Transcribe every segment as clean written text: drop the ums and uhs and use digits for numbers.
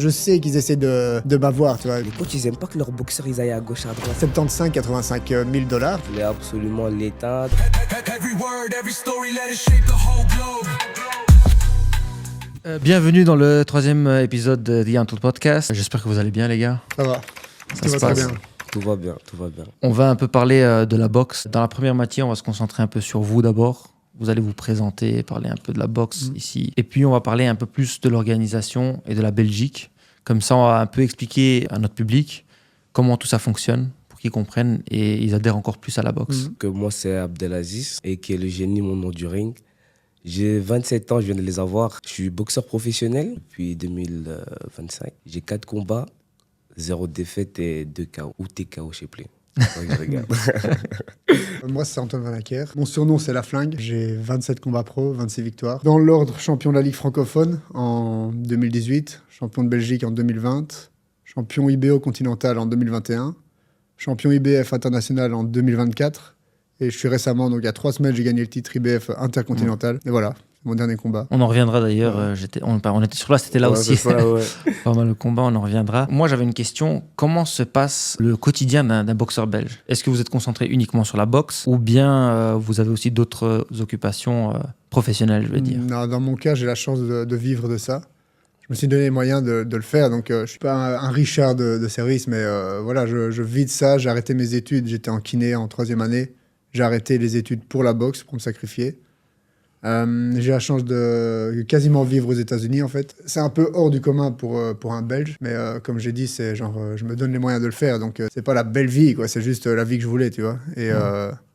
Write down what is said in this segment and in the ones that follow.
Je sais qu'ils essaient de m'avoir, tu vois. Les coachs, ils aiment pas que leurs boxeurs ils aillent à gauche, à droite. 75, 85 000 $. Je voulais absolument l'éteindre. Bienvenue dans le 3e épisode de The Untold Podcast. J'espère que vous allez bien, les gars. Ça va. Ça Tout se va très passe. bien. Tout va bien, tout va bien. On va un peu parler de la boxe. Dans la première moitié, on va se concentrer un peu sur vous d'abord. Vous allez vous présenter, parler un peu de la boxe ici. Et puis, on va parler un peu plus de l'organisation et de la Belgique. Comme ça, on va un peu expliquer à notre public comment tout ça fonctionne pour qu'ils comprennent et ils adhèrent encore plus à la boxe. Que moi, c'est Abdelaziz, et qui est le génie, mon nom du ring. J'ai 27 ans, je viens de les avoir. Je suis boxeur professionnel depuis 2025. J'ai 4 combats, 0 défaite et 2 KO. Ou TKO, je sais plus. Faudrait que je regarde. Moi, c'est Antoine Van Acker. Mon surnom, c'est La Flingue. J'ai 27 combats pro, 26 victoires. Dans l'ordre, champion de la Ligue francophone en 2018, champion de Belgique en 2020, champion IBO continental en 2021, champion IBF international en 2024. Et je suis récemment, donc il y a 3 semaines, j'ai gagné le titre IBF intercontinental. Et voilà, mon dernier combat. On en reviendra d'ailleurs. On était sur place, c'était là Ouais, aussi. c'est ça, ouais. Pas mal le combat, on en reviendra. Moi, j'avais une question. Comment se passe le quotidien d'un boxeur belge? Est-ce que vous êtes concentré uniquement sur la boxe ou bien vous avez aussi d'autres occupations professionnelles, je veux dire? Non, dans mon cas, j'ai la chance de vivre de ça. Je me suis donné les moyens de le faire, donc je suis pas un Richard de service, mais voilà, je vis de ça. J'ai arrêté mes études, j'étais en kiné en 3e année. J'ai arrêté les études pour la boxe, pour me sacrifier. J'ai la chance de quasiment vivre aux États-Unis, en fait. C'est un peu hors du commun pour un Belge, mais comme j'ai dit, c'est genre, je me donne les moyens de le faire, donc c'est pas la belle vie, quoi. C'est juste la vie que je voulais, tu vois. Et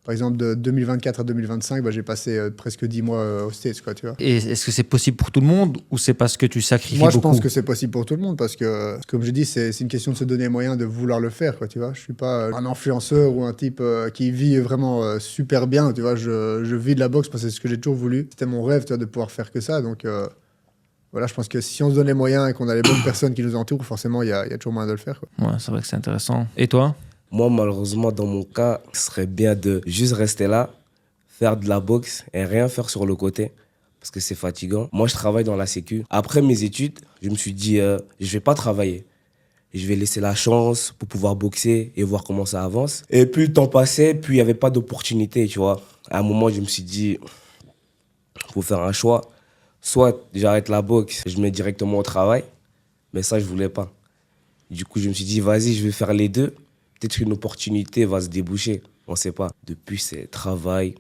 par exemple, de 2024 à 2025, j'ai passé presque 10 mois aux States, quoi, tu vois. Et est-ce que c'est possible pour tout le monde ou c'est parce que tu sacrifies Moi, je beaucoup? pense que c'est possible pour tout le monde parce que, comme je dis, c'est une question de se donner les moyens de vouloir le faire, quoi, tu vois. Je suis pas un influenceur ou un type qui vit vraiment super bien, tu vois. Je vis de la boxe parce que c'est ce que j'ai toujours voulu. C'était mon rêve, tu vois, de pouvoir faire que ça. Donc, voilà, je pense que si on se donne les moyens et qu'on a les bonnes personnes qui nous entourent, forcément, il y a toujours moyen de le faire, quoi. Ouais, c'est vrai que c'est intéressant. Et toi? Moi, malheureusement, dans mon cas, ce serait bien de juste rester là, faire de la boxe et rien faire sur le côté, parce que c'est fatigant. Moi, je travaille dans la sécu. Après mes études, je me suis dit, je vais pas travailler. Je vais laisser la chance pour pouvoir boxer et voir comment ça avance. Et plus le temps passait, plus il n'y avait pas d'opportunité, tu vois. À un moment, je me suis dit, il faut faire un choix. Soit j'arrête la boxe, je me mets directement au travail, mais ça, je voulais pas. Du coup, je me suis dit, vas-y, je vais faire les deux. Peut-être qu'une opportunité va se déboucher, on ne sait pas. Depuis, c'est travail,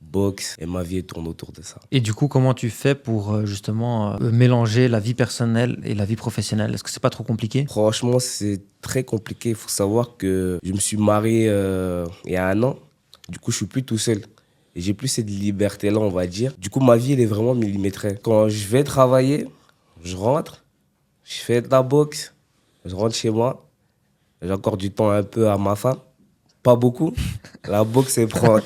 boxe, et ma vie tourne autour de ça. Et du coup, comment tu fais pour justement mélanger la vie personnelle et la vie professionnelle? Est-ce que c'est pas trop compliqué? Franchement, c'est très compliqué. Il faut savoir que je me suis marié il y a 1 an. Du coup, je suis plus tout seul. Et j'ai plus cette liberté-là, on va dire. Du coup, ma vie, elle est vraiment millimétrée. Quand je vais travailler, je rentre, je fais de la boxe, je rentre chez moi. J'ai encore du temps un peu à ma femme. Pas beaucoup. La boxe, elle prend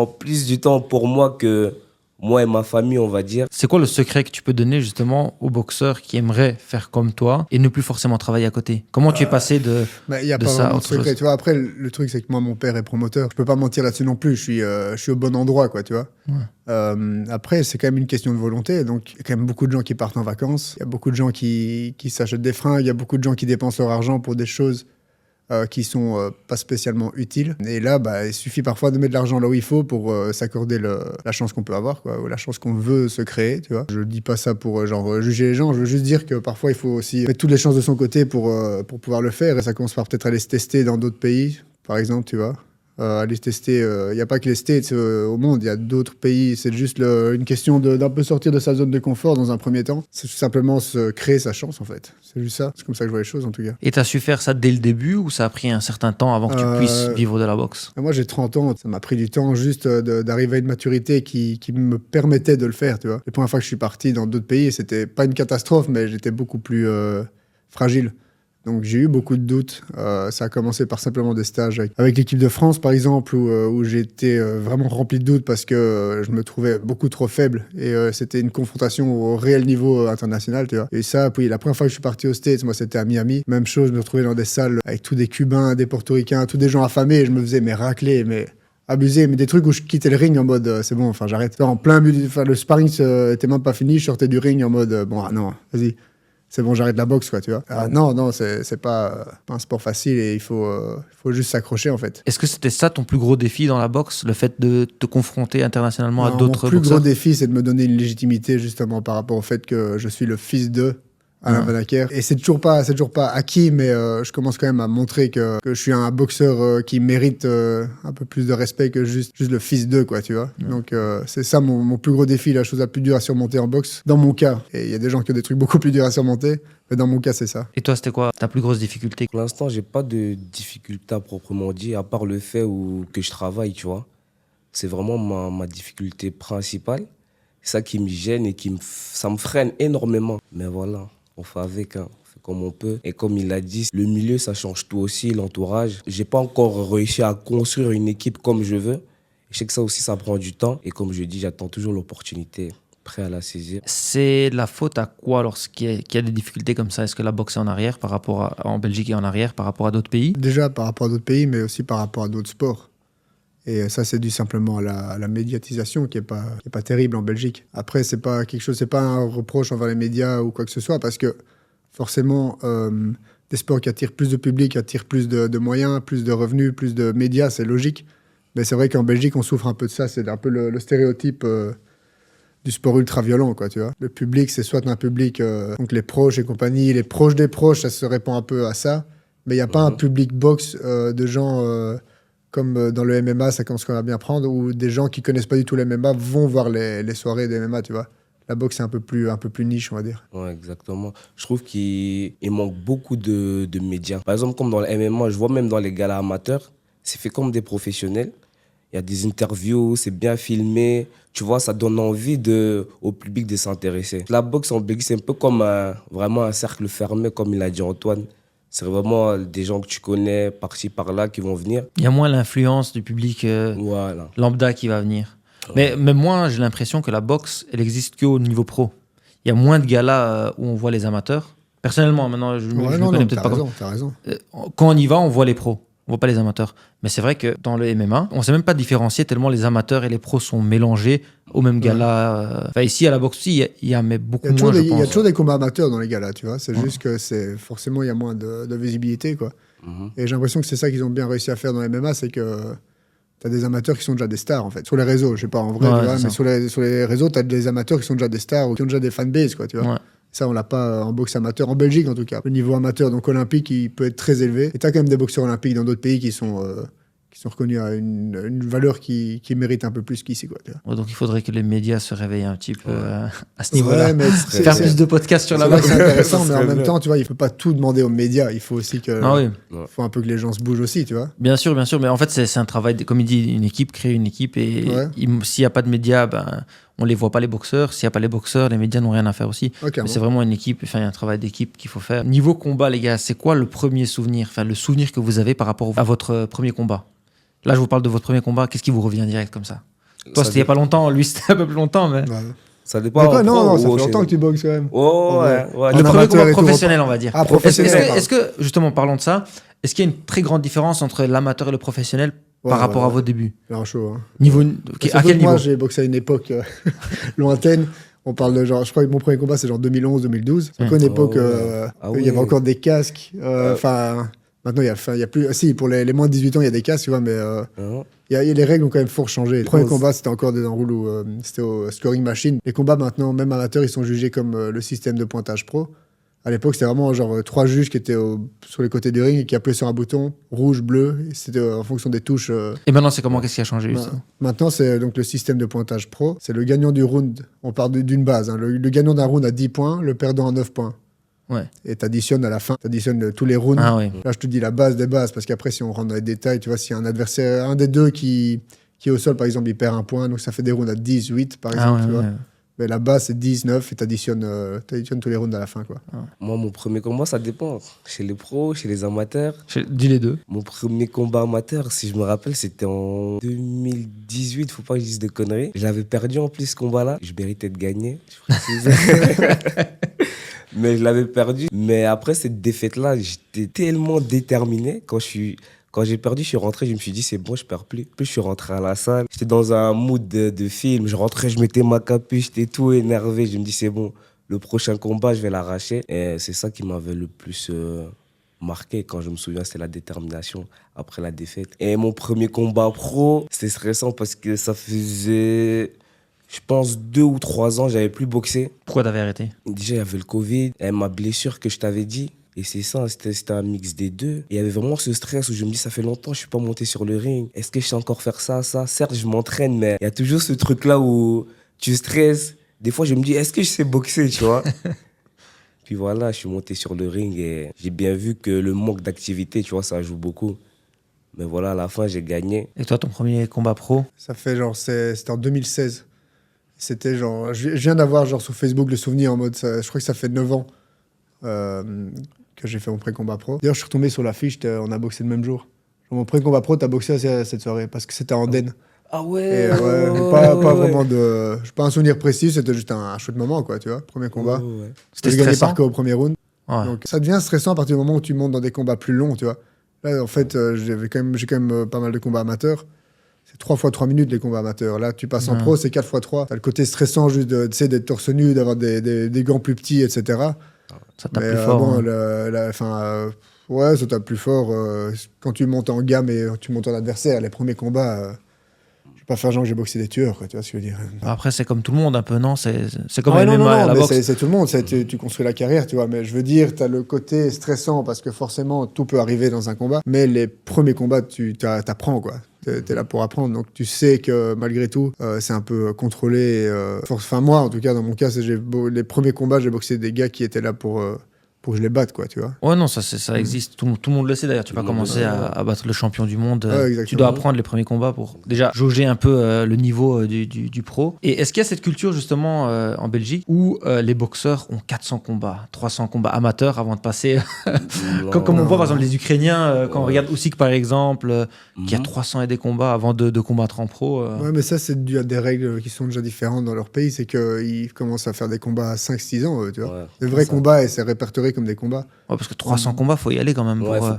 plus du temps pour moi que moi et ma famille, on va dire. C'est quoi le secret que tu peux donner justement aux boxeurs qui aimeraient faire comme toi et ne plus forcément travailler à côté? Comment tu es passé de Il n'y a de pas ça à vraiment de autre chose? secret, tu vois. Après, le truc, c'est que moi, mon père est promoteur. Je peux pas mentir là-dessus non plus. Je suis au bon endroit, quoi, tu vois. Après, c'est quand même une question de volonté. Donc, il y a quand même beaucoup de gens qui partent en vacances. Il y a beaucoup de gens qui s'achètent des fringues. Il y a beaucoup de gens qui dépensent leur argent pour des choses qui sont pas spécialement utiles. Et là, il suffit parfois de mettre de l'argent là où il faut pour s'accorder la chance qu'on peut avoir, quoi, ou la chance qu'on veut se créer, tu vois. Je dis pas ça pour juger les gens, je veux juste dire que parfois il faut aussi mettre toutes les chances de son côté pour pouvoir le faire, et ça commence par peut-être aller se tester dans d'autres pays, par exemple, tu vois. Aller se tester, il n'y a pas que les States au monde, il y a d'autres pays, c'est juste une question d'un peu sortir de sa zone de confort dans un premier temps. C'est tout simplement se créer sa chance, en fait. C'est juste ça, c'est comme ça que je vois les choses en tout cas. Et tu as su faire ça dès le début ou ça a pris un certain temps avant que tu puisses vivre de la boxe? Moi, j'ai 30 ans, ça m'a pris du temps juste d'arriver à une maturité qui me permettait de le faire, tu vois. Les premières fois que je suis parti dans d'autres pays, c'était pas une catastrophe, mais j'étais beaucoup plus fragile. Donc j'ai eu beaucoup de doutes. Ça a commencé par simplement des stages avec l'équipe de France, par exemple, où j'étais vraiment rempli de doutes parce que je me trouvais beaucoup trop faible. Et c'était une confrontation au réel niveau international, tu vois. Et ça, puis la première fois que je suis parti aux States, moi c'était à Miami. Même chose, je me retrouvais dans des salles avec tous des Cubains, des Portoricains, tous des gens affamés. Et je me faisais racler, abusé, mais des trucs où je quittais le ring en mode c'est bon, enfin j'arrête. En plein but, le sparring était même pas fini, je sortais du ring en mode bon, ah non, vas-y. c'est bon, j'arrête la boxe, quoi, tu vois. Non, c'est pas un sport facile et il faut juste s'accrocher, en fait. Est-ce que c'était ça ton plus gros défi dans la boxe, le fait de te confronter internationalement à d'autres Mon plus boxeurs? gros défi, c'est de me donner une légitimité, justement, par rapport au fait que je suis le fils de Alain Vanacker. Et c'est toujours pas acquis, mais je commence quand même à montrer que je suis un boxeur qui mérite un peu plus de respect que juste le fils d'eux, quoi, tu vois. Donc c'est ça mon plus gros défi, la chose la plus dure à surmonter en boxe, dans mon cas. Et il y a des gens qui ont des trucs beaucoup plus durs à surmonter, mais dans mon cas, c'est ça. Et toi, c'était quoi ta plus grosse difficulté? Pour l'instant, j'ai pas de difficulté à proprement dit, à part le fait que je travaille, tu vois. C'est vraiment ma difficulté principale. C'est ça qui me gêne et ça me freine énormément. Mais voilà, on fait avec, hein. On fait comme on peut. Et comme il l'a dit, le milieu, ça change tout aussi, l'entourage. J'ai pas encore réussi à construire une équipe comme je veux. Je sais que ça aussi, ça prend du temps. Et comme je dis, j'attends toujours l'opportunité, prêt à la saisir. C'est la faute à quoi lorsqu'il y a des difficultés comme ça? Est-ce que la boxe est en arrière en Belgique et en arrière par rapport à d'autres pays? Déjà par rapport à d'autres pays, mais aussi par rapport à d'autres sports. Et ça, c'est dû simplement à la médiatisation qui est pas terrible en Belgique. Après, c'est pas un reproche envers les médias ou quoi que ce soit, parce que forcément, des sports qui attirent plus de public, attirent plus de moyens, plus de revenus, plus de médias, c'est logique. Mais c'est vrai qu'en Belgique, on souffre un peu de ça. C'est un peu le stéréotype du sport ultra violent, quoi, tu vois. Le public, c'est soit un public, donc les proches et compagnie, les proches des proches, ça se répand un peu à ça. Mais il n'y a pas un public boxe de gens... comme dans le MMA, ça commence quand même à bien prendre, où des gens qui connaissent pas du tout le MMA vont voir les soirées de MMA, tu vois. La boxe, c'est un peu plus niche, on va dire. Ouais, exactement. Je trouve qu'il manque beaucoup de médias. Par exemple, comme dans le MMA, je vois même dans les galas amateurs, c'est fait comme des professionnels. Il y a des interviews, c'est bien filmé. Tu vois, ça donne envie au public de s'intéresser. La boxe en Belgique, c'est un peu comme vraiment un cercle fermé, comme il a dit Antoine. C'est vraiment des gens que tu connais par-ci, par-là qui vont venir. Il y a moins l'influence du public Voilà. lambda qui va venir. Mais moi, j'ai l'impression que la boxe, elle existe qu'au niveau pro. Il y a moins de galas où on voit les amateurs. Personnellement, maintenant, je me connais peut-être pas. T'as raison. Quand on y va, on voit les pros. On voit pas les amateurs. Mais c'est vrai que dans le MMA, on sait même pas différencier tellement les amateurs et les pros sont mélangés au même gala. Enfin, ici, à la boxe aussi, il y a mais beaucoup moins, je pense. Il y a toujours des combats amateurs dans les galas, tu vois. C'est juste que forcément, il y a moins de visibilité, quoi. Et j'ai l'impression que c'est ça qu'ils ont bien réussi à faire dans le MMA, c'est que t'as des amateurs qui sont déjà des stars, en fait. Sur les réseaux, je sais pas en vrai, tu vois, mais sur les réseaux, t'as des amateurs qui sont déjà des stars ou qui ont déjà des fanbases, quoi, tu vois. Ouais. Ça, on l'a pas en boxe amateur, en Belgique en tout cas. Le niveau amateur, donc olympique, il peut être très élevé. Et t'as quand même des boxeurs olympiques dans d'autres pays qui sont reconnus à une valeur qui mérite un peu plus qu'ici, quoi. Ouais, donc il faudrait que les médias se réveillent un petit peu à ce niveau-là. Ouais, faire plus de podcasts sur la boxe. C'est intéressant, mais en même temps, tu vois, il faut pas tout demander aux médias. Il faut aussi faut un peu que les gens se bougent aussi, tu vois. Bien sûr. Mais en fait, c'est un travail, comme il dit, créer une équipe. Et s'il n'y a pas de médias, on les voit pas, les boxeurs. S'il n'y a pas les boxeurs, les médias n'ont rien à faire aussi. Okay, mais c'est vraiment une équipe, il y a un travail d'équipe qu'il faut faire. Niveau combat, les gars, c'est quoi le premier souvenir, le souvenir que vous avez par rapport à votre premier combat? Là, je vous parle de votre premier combat. Qu'est-ce qui vous revient direct comme ça? Toi, c'était il n'y a pas longtemps. Lui, c'était un peu plus longtemps. Mais... Ça dépend. Non, ça fait longtemps que tu boxes quand même. Oh, ouais. Le premier combat professionnel, on va dire. Ah, professionnel. Est-ce que, justement, parlons de ça, est-ce qu'il y a une très grande différence entre l'amateur et le professionnel par rapport à vos débuts? Chaud. À quel niveau? Moi, j'ai boxé à une époque lointaine. On parle de je crois que mon premier combat, c'est 2011-2012. C'est une époque où il y avait encore des casques. Maintenant, il y a plus. Si, pour les moins de 18 ans, il y a des casques, tu vois, mais les règles ont quand même fort changé. Le premier combat, c'était encore des enroules où c'était au scoring machine. Les combats maintenant, même amateurs, ils sont jugés comme le système de pointage pro. À l'époque, c'était vraiment genre 3 juges qui étaient sur les côtés du ring et qui appuyaient sur un bouton rouge, bleu. Et c'était en fonction des touches. Et maintenant, c'est comment? Qu'est-ce qui a changé? Maintenant, c'est donc le système de pointage pro. C'est le gagnant du round. On part d'une base. Hein. Le gagnant d'un round a 10 points, le perdant a 9 points. Ouais. Et t'additionnes à la fin, t'additionnes tous les rounds. Ah, oui. Là, je te dis la base des bases, parce qu'après, si on rentre dans les détails, tu vois, s'il y a un adversaire, un des deux qui est au sol, par exemple, il perd un point, donc ça fait des rounds à 18, par exemple, tu vois. Mais la base, c'est 19 et t'additionnes tous les rounds à la fin, quoi. Moi, mon premier combat, ça dépend. Chez les pros, chez les amateurs. Dis les deux. Mon premier combat amateur, si je me rappelle, c'était en 2018, faut pas que je dise de conneries. Je l'avais perdu en plus, ce combat-là. Je méritais de gagner, je précise. Mais je l'avais perdu. Mais après cette défaite-là, j'étais tellement déterminé. Quand j'ai perdu, je suis rentré, je me suis dit, c'est bon, je perds plus. Puis je suis rentré à la salle. J'étais dans un mood de film. Je rentrais, je mettais ma capuche, j'étais tout énervé. Je me dis, c'est bon, le prochain combat, je vais l'arracher. Et c'est ça qui m'avait le plus marqué quand je me souviens, c'était la détermination après la défaite. Et mon premier combat pro, c'était stressant parce que ça faisait, je pense, 2 ou 3 ans, j'avais plus boxé. Pourquoi t'avais arrêté? Déjà, il y avait le Covid, et ma blessure que je t'avais dit. Et c'est ça, c'était un mix des deux. Et il y avait vraiment ce stress où je me dis, ça fait longtemps que je suis pas monté sur le ring. Est-ce que je sais encore faire ça? Certes, je m'entraîne, mais il y a toujours ce truc-là où tu stresses. Des fois, je me dis, est-ce que je sais boxer, tu vois? Puis voilà, je suis monté sur le ring et j'ai bien vu que le manque d'activité, tu vois, ça joue beaucoup. Mais voilà, à la fin, j'ai gagné. Et toi, ton premier combat pro? Ça fait genre, c'était en 2016. C'était genre, je viens d'avoir genre sur Facebook le souvenir en mode, je crois que ça fait 9 ans que j'ai fait mon pré-combat pro. D'ailleurs, je suis retombé sur la fiche, on a boxé le même jour. Genre, mon pré-combat pro, t'as boxé cette soirée parce que c'était en Den. Ah Et ouais, pas vraiment de. J'ai pas un souvenir précis, c'était juste un chouette moment, quoi, tu vois. Premier combat. Ouais. C'était J'ai gagné stressant? par KO au premier round. Ouais. Donc ça devient stressant à partir du moment où tu montes dans des combats plus longs, tu vois. Là, en fait, j'ai quand même pas mal de combats amateurs. C'est 3 fois 3 minutes les combats amateurs. Là, tu passes en pro, c'est 4 fois 3. T'as le côté stressant juste d'être torse nu, d'avoir des gants plus petits, etc. Ça tape Mais plus fort. bon, hein. ouais, ça tape plus fort. Quand tu montes en gamme et tu montes en adversaire, les premiers combats, je vais pas faire genre que j'ai boxé des tueurs, quoi, tu vois ce que je veux dire. Après, c'est comme tout le monde un peu, non? C'est comme Ouais, MMA non, à la mais boxe. c'est tout le monde. Tu construis la carrière, tu vois. Mais je veux dire, tu as le côté stressant parce que forcément, tout peut arriver dans un combat. Mais les premiers combats, tu t'apprends, quoi. T'es là pour apprendre. Donc, tu sais que malgré tout, c'est un peu contrôlé. Enfin, moi, en tout cas, dans mon cas, les premiers combats, j'ai boxé des gars qui étaient là pour que je les batte, quoi, tu vois. Ouais, non, ça existe. Tout le monde le sait d'ailleurs. Tu vas commencer à battre le champion du monde. Ouais, exactement. Tu dois apprendre les premiers combats pour déjà jauger un peu le niveau du pro. Et est-ce qu'il y a cette culture justement en Belgique où les boxeurs ont 400 combats, 300 combats amateurs avant de passer comme on voit par exemple les Ukrainiens, quand on regarde Usyk par exemple, qui a 300 et des combats avant de combattre en pro. Ouais, mais ça, c'est dû à des règles qui sont déjà différentes dans leur pays. C'est qu'ils commencent à faire des combats à 5-6 ans, tu vois. Ouais, des vrais combats, et c'est répertorié comme des combats. Ouais, parce que 300 combats, faut y aller quand même. Ouais, pour, faut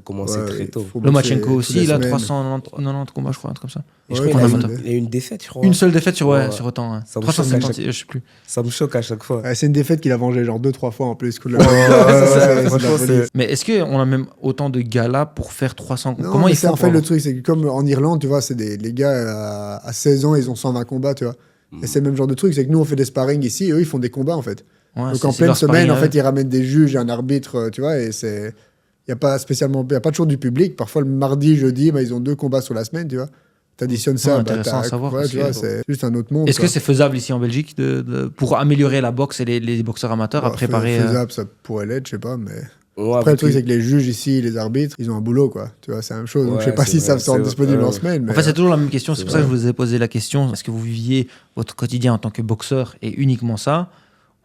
commencer Ouais, très tôt. faut boxer Lomachenko toutes aussi, les il a semaines. 390 combats, je crois, un truc comme ça. Et je Ouais, crois qu'il qu'on a il y a eu une défaite, je crois. Une seule défaite sur Ouais. autant. Ouais. Ça me choque à 370, je sais plus. Ça me choque à chaque fois. Ouais, c'est une défaite qu'il a vengée genre 2-3 fois en plus. Franchement, c'est... Mais est-ce qu'on a même autant de galas pour faire 300 combats? Non, Comment mais ils c'est font en fait pour- le truc, c'est que comme en Irlande, tu vois, c'est les gars à 16 ans, ils ont 120 combats, tu vois. Et c'est le même genre de truc, c'est que nous on fait des sparring ici, et eux ils font des combats en fait. Ouais, Donc c'est- en c'est pleine leur semaine, sparring en à fait, eux. ils ramènent des juges et un arbitre, tu vois, et c'est. Il n'y a pas spécialement. Il a pas toujours du public. Parfois le mardi, jeudi, bah, ils ont 2 combats sur la semaine, tu vois. T'additionnes ça, Ouais, bah, intéressant à savoir, ouais, parce tu que- vois, c'est juste un autre monde. Est-ce que quoi. c'est faisable ici en Belgique pour améliorer la boxe et les boxeurs amateurs à Bah, préparer faisable, ça pourrait l'être, je sais pas, mais. Ouais, Après, le truc, puis- c'est que les juges ici, les arbitres, ils ont un boulot, quoi. Tu vois, c'est la même chose. Donc, je sais Ouais, pas c'est s'ils vrai, savent se rendre c'est disponibles vrai. en semaine. Mais, En fait, c'est toujours la même question. C'est pour ça que je vrai. vous ai posé la question. Est-ce que vous viviez votre quotidien en tant que boxeur et uniquement ça,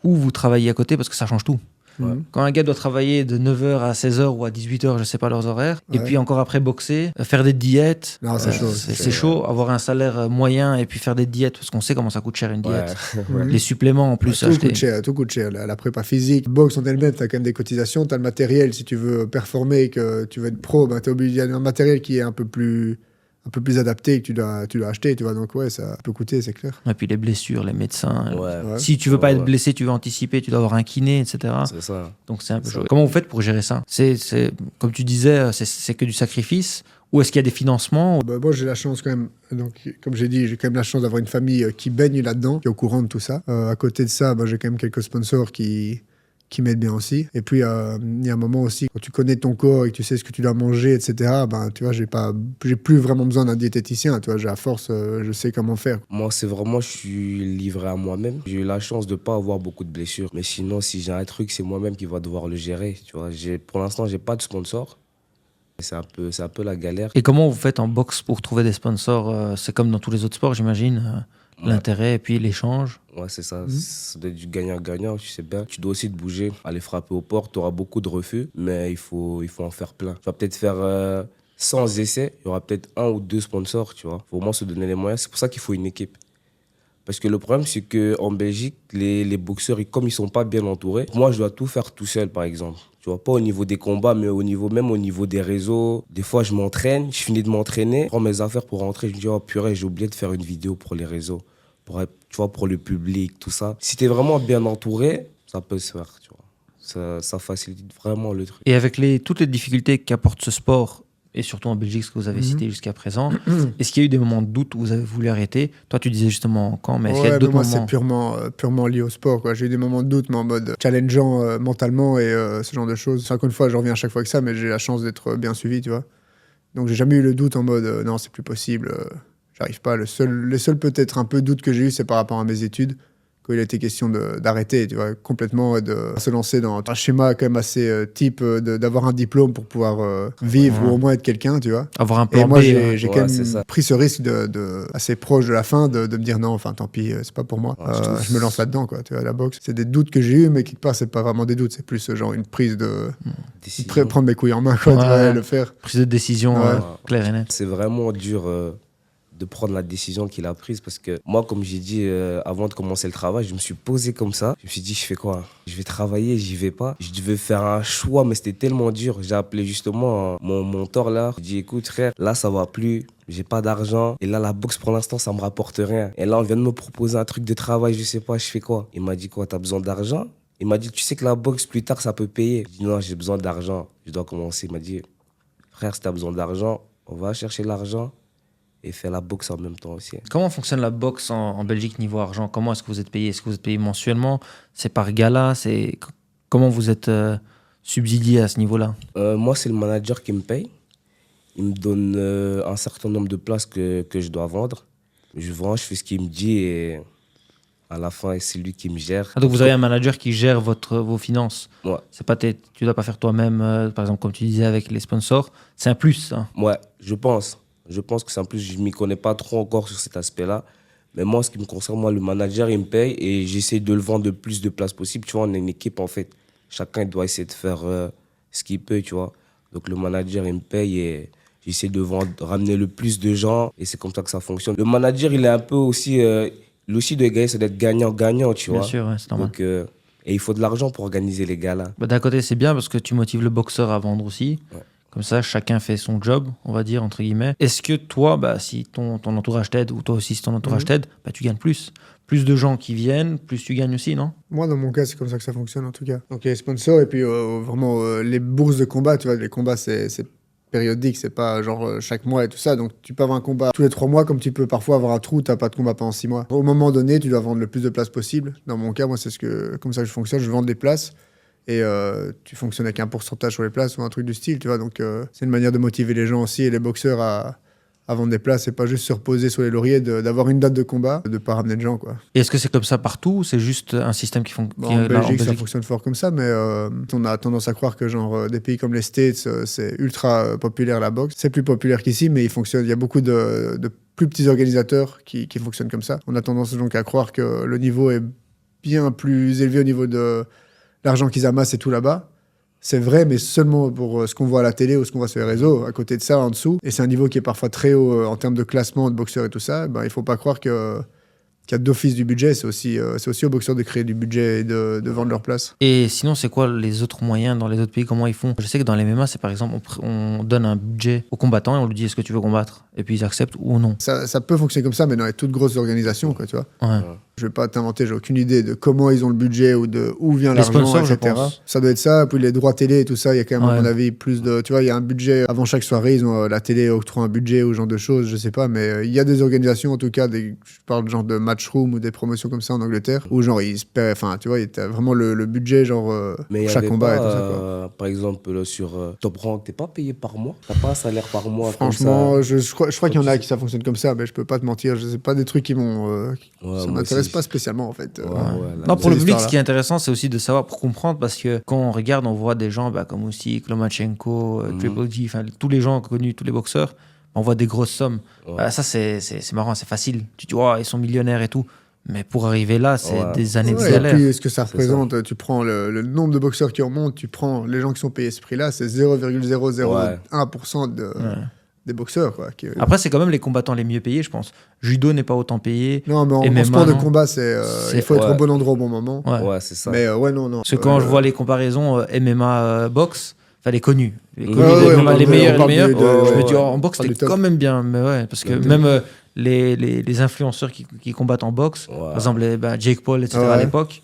ou vous travaillez à côté parce que ça change tout? Mhm. Quand un gars doit travailler de 9h à 16h ou à 18h, je sais pas leurs horaires, et Ouais. puis encore après boxer, faire des diètes, Non, c'est chaud, c'est chaud, avoir un salaire moyen et puis faire des diètes, parce qu'on sait comment ça coûte cher une diète. Ouais. Les suppléments en plus tout achetés. coûte cher, tout coûte cher. La prépa physique, la boxe en elle-même, t'as quand même des cotisations, t'as le matériel. Si tu veux performer et que tu veux être pro, ben, t'es obligé d'un matériel qui est un peu plus adapté que tu dois acheter, tu vois. Donc, ouais, ça peut coûter, c'est clair. Et puis les blessures, les médecins. Ouais, Si tu veux pas Ouais, être ouais. blessé, tu veux anticiper, tu dois avoir un kiné, etc. c'est ça. Donc c'est un peu C'est chaud. ça. Comment vous faites pour gérer ça? Comme tu disais, c'est que du sacrifice? Ou est-ce qu'il y a des financements? Bah, moi, j'ai la chance quand même, donc, comme j'ai dit, j'ai quand même la chance d'avoir une famille qui baigne là-dedans, qui est au courant de tout ça. À côté de ça, bah, j'ai quand même quelques sponsors qui m'aident bien aussi. Et puis, il y a un moment aussi, quand tu connais ton corps et que tu sais ce que tu dois manger, etc., ben, tu vois, j'ai plus vraiment besoin d'un diététicien. Tu vois, j'ai à force, je sais comment faire. Moi, c'est vraiment, je suis livré à moi-même. J'ai eu la chance de ne pas avoir beaucoup de blessures. Mais sinon, si j'ai un truc, c'est moi-même qui va devoir le gérer. Tu vois, pour l'instant, j'ai pas de sponsor. C'est un peu la galère. Et comment vous faites en boxe pour trouver des sponsors? C'est comme dans tous les autres sports, j'imagine. Ouais. L'intérêt et puis l'échange. Ouais, c'est ça. Ça doit être du gagnant-gagnant, tu sais bien. Tu dois aussi te bouger, aller frapper aux portes. Tu auras beaucoup de refus, mais il faut en faire plein. Tu vas peut-être faire 100 essais. Il y aura peut-être 1 ou 2 sponsors, tu vois. Il faut vraiment se donner les moyens. C'est pour ça qu'il faut une équipe. Parce que le problème, c'est qu'en Belgique, les boxeurs, comme ils ne sont pas bien entourés, moi, je dois tout faire tout seul, par exemple. Tu vois, pas au niveau des combats, mais même au niveau des réseaux. Des fois, je m'entraîne, je finis de m'entraîner, je prends mes affaires pour rentrer, je me dis, oh purée, j'ai oublié de faire une vidéo pour les réseaux. Tu tu vois, pour le public, tout ça. Si t'es vraiment bien entouré, ça peut se faire, tu vois. Ça facilite vraiment le truc. Et avec toutes les difficultés qu'apporte ce sport, et surtout en Belgique, ce que vous avez cité jusqu'à présent, est-ce qu'il y a eu des moments de doute où vous avez voulu arrêter? Toi, tu disais justement quand, mais est-ce qu'il y a d'autres moi, moments? c'est purement lié au sport, quoi. J'ai eu des moments de doute, mais en mode challengeant mentalement et ce genre de choses. Encore une fois, je reviens à chaque fois que ça, mais j'ai la chance d'être bien suivi, tu vois. Donc, j'ai jamais eu le doute en mode non, c'est plus possible, j'arrive pas. Le seul peut-être un peu doute que j'ai eu, c'est par rapport à mes études. Quand il a été question d'arrêter, tu vois, complètement, de se lancer dans un schéma quand même assez type d'avoir un diplôme pour pouvoir vivre ou au moins être quelqu'un, tu vois. Avoir un Et plan moi, B. j'ai quand même pris ce risque assez proche de la fin de me dire non, enfin tant pis, c'est pas pour moi. Je me lance là-dedans, quoi, tu vois, la boxe. C'est des doutes que j'ai eu, mais quelque part, c'est pas vraiment des doutes, c'est plus genre une prise de prendre mes couilles en main, quoi, tu vois, et le faire. Prise de décision claire et nette. C'est vraiment dur de prendre la décision qu'il a prise parce que moi, comme j'ai dit avant de commencer le travail, je me suis posé comme ça. Je me suis dit, je fais quoi? Je vais travailler, j'y vais pas. Je devais faire un choix, mais c'était tellement dur. J'ai appelé justement mon mentor là. J'ai dit, écoute frère, là ça va plus. J'ai pas d'argent. Et là, la boxe, pour l'instant, ça me rapporte rien. Et là, on vient de me proposer un truc de travail, je sais pas, je fais quoi? Il m'a dit quoi? T'as besoin d'argent? Il m'a dit, tu sais que la boxe, plus tard, ça peut payer. J'ai dit, non, j'ai besoin d'argent. Je dois commencer. Il m'a dit, frère, si t'as besoin d'argent, on va chercher l'argent et faire la boxe en même temps aussi. Comment fonctionne la boxe en Belgique niveau argent? Comment est-ce que vous êtes payé? Est-ce que vous êtes payé mensuellement? C'est par gala? Comment vous êtes subsidié à ce niveau-là? Moi, c'est le manager qui me paye. Il me donne un certain nombre de places que je dois vendre. Je vends, je fais ce qu'il me dit et à la fin, c'est lui qui me gère. Donc vous avez un manager qui gère vos finances. Ouais. C'est pas tu dois pas faire toi-même, par exemple, comme tu disais avec les sponsors. C'est un plus, ça. Ouais, je pense. Je pense que c'est un plus. Je ne m'y connais pas trop encore sur cet aspect-là. Mais moi, ce qui me concerne, moi, le manager, il me paye et j'essaie de le vendre le plus de places possible. Tu vois, on est une équipe, en fait. Chacun doit essayer de faire ce qu'il peut, tu vois. Donc, le manager, il me paye et j'essaie de ramener le plus de gens et c'est comme ça que ça fonctionne. Le manager, il est un peu aussi... aussi de gagner, c'est d'être gagnant-gagnant, tu vois. Bien sûr, ouais, c'est normal. Donc, et il faut de l'argent pour organiser les galas. Bah, d'un côté, c'est bien parce que tu motives le boxeur à vendre aussi. Ouais. Comme ça, chacun fait son job, on va dire, entre guillemets. Est-ce que toi, si ton entourage t'aide, ou toi aussi, si ton entourage t'aide, tu gagnes plus? Plus de gens qui viennent, plus tu gagnes aussi, non? Moi, dans mon cas, c'est comme ça que ça fonctionne, en tout cas. Donc, il y a les sponsors et puis vraiment les bourses de combat, tu vois. Les combats, c'est périodique, c'est pas genre chaque mois et tout ça. Donc, tu peux avoir un combat tous les 3 mois, comme tu peux parfois avoir un trou, t'as pas de combat pendant 6 mois. Au moment donné, tu dois vendre le plus de places possible. Dans mon cas, moi, c'est comme ça que je fonctionne. Je vends des places. Et tu fonctionnes avec un pourcentage sur les places ou un truc du style, tu vois. Donc, c'est une manière de motiver les gens aussi et les boxeurs à vendre des places et pas juste se reposer sur les lauriers, d'avoir une date de combat, de pas ramener de gens, quoi. Et est-ce que c'est comme ça partout ou c'est juste un système qui fonctionne En Belgique, ça fonctionne fort comme ça, mais on a tendance à croire que genre des pays comme les States, c'est ultra populaire la boxe. C'est plus populaire qu'ici, mais il y a beaucoup de plus petits organisateurs qui fonctionnent comme ça. On a tendance donc à croire que le niveau est bien plus élevé au niveau de l'argent qu'ils amassent et tout là-bas. C'est vrai, mais seulement pour ce qu'on voit à la télé ou ce qu'on voit sur les réseaux. À côté de ça, en dessous, et c'est un niveau qui est parfois très haut en termes de classement de boxeurs et tout ça, il ne faut pas croire qu'il y a d'office du budget. C'est aussi aux boxeurs de créer du budget et de vendre leur place. Et sinon, c'est quoi les autres moyens dans les autres pays? Comment ils font? Je sais que dans les MMA, c'est par exemple, on donne un budget aux combattants et on lui dit est-ce que tu veux combattre? Et puis ils acceptent ou non. Ça peut fonctionner comme ça, mais dans les toutes grosses organisations, quoi, tu vois. Ouais. Je vais pas t'inventer, j'ai aucune idée de comment ils ont le budget ou de où vient Les l'argent, sponsors, je etc. pense. Ça doit être ça. Puis les droits télé et tout ça, il y a quand même, à Ouais. mon avis, plus de. Tu vois, il y a un budget. Avant chaque soirée, ils ont la télé octroie un budget ou ce genre de choses, je sais pas. Mais il y a des organisations, en tout cas, je parle genre de matchroom ou des promotions comme ça en Angleterre, où genre ils se paient. Enfin, tu vois, il y a vraiment le budget, genre Mais pour chaque y avait combat pas, et tout ça, quoi. par exemple, sur Top Rank, t'es pas payé par mois? T'as pas un salaire par mois? Franchement, comme je crois qu'il y en a qui ça fonctionne comme ça, mais je peux pas te mentir. Je sais pas des trucs qui m'ont. ça Ouais, Ça moi m'intéresse aussi. pas spécialement, en fait. Non, pour le public, histoires-là. ce qui est intéressant, c'est aussi de savoir, pour comprendre, parce que quand on regarde, on voit des gens comme aussi Lomachenko, Triple G, enfin tous les gens connus, tous les boxeurs, on voit des grosses sommes. Ouais. Ça, c'est marrant, c'est facile. Tu dis, oh, ils sont millionnaires et tout. Mais pour arriver là, c'est Ouais. des années de Ouais, et galère. puis, ce que ça C'est représente, tu prends le nombre de boxeurs qui remontent, tu prends les gens qui sont payés ce prix-là, c'est 0,001% des boxeurs, quoi. Après, c'est quand même les combattants les mieux payés, je pense. Judo n'est pas autant payé. Non, mais Et en MMA, sport de non. combat, C'est- il faut être ouais. au bon endroit au bon moment. Ouais. Ouais, c'est ça. Mais ouais, non. Parce que quand je vois les comparaisons MMA boxe, enfin les connus, les, connus, Ouais, les, ouais, MMA, on les parle- meilleurs, on parle les meilleurs, de- je me dis ouais, en boxe, on parle c'était du top. quand même bien. Mais ouais, parce que Ouais. même les influenceurs qui combattent en boxe, Ouais. par exemple Jake Paul, etc. à Ouais. l'époque,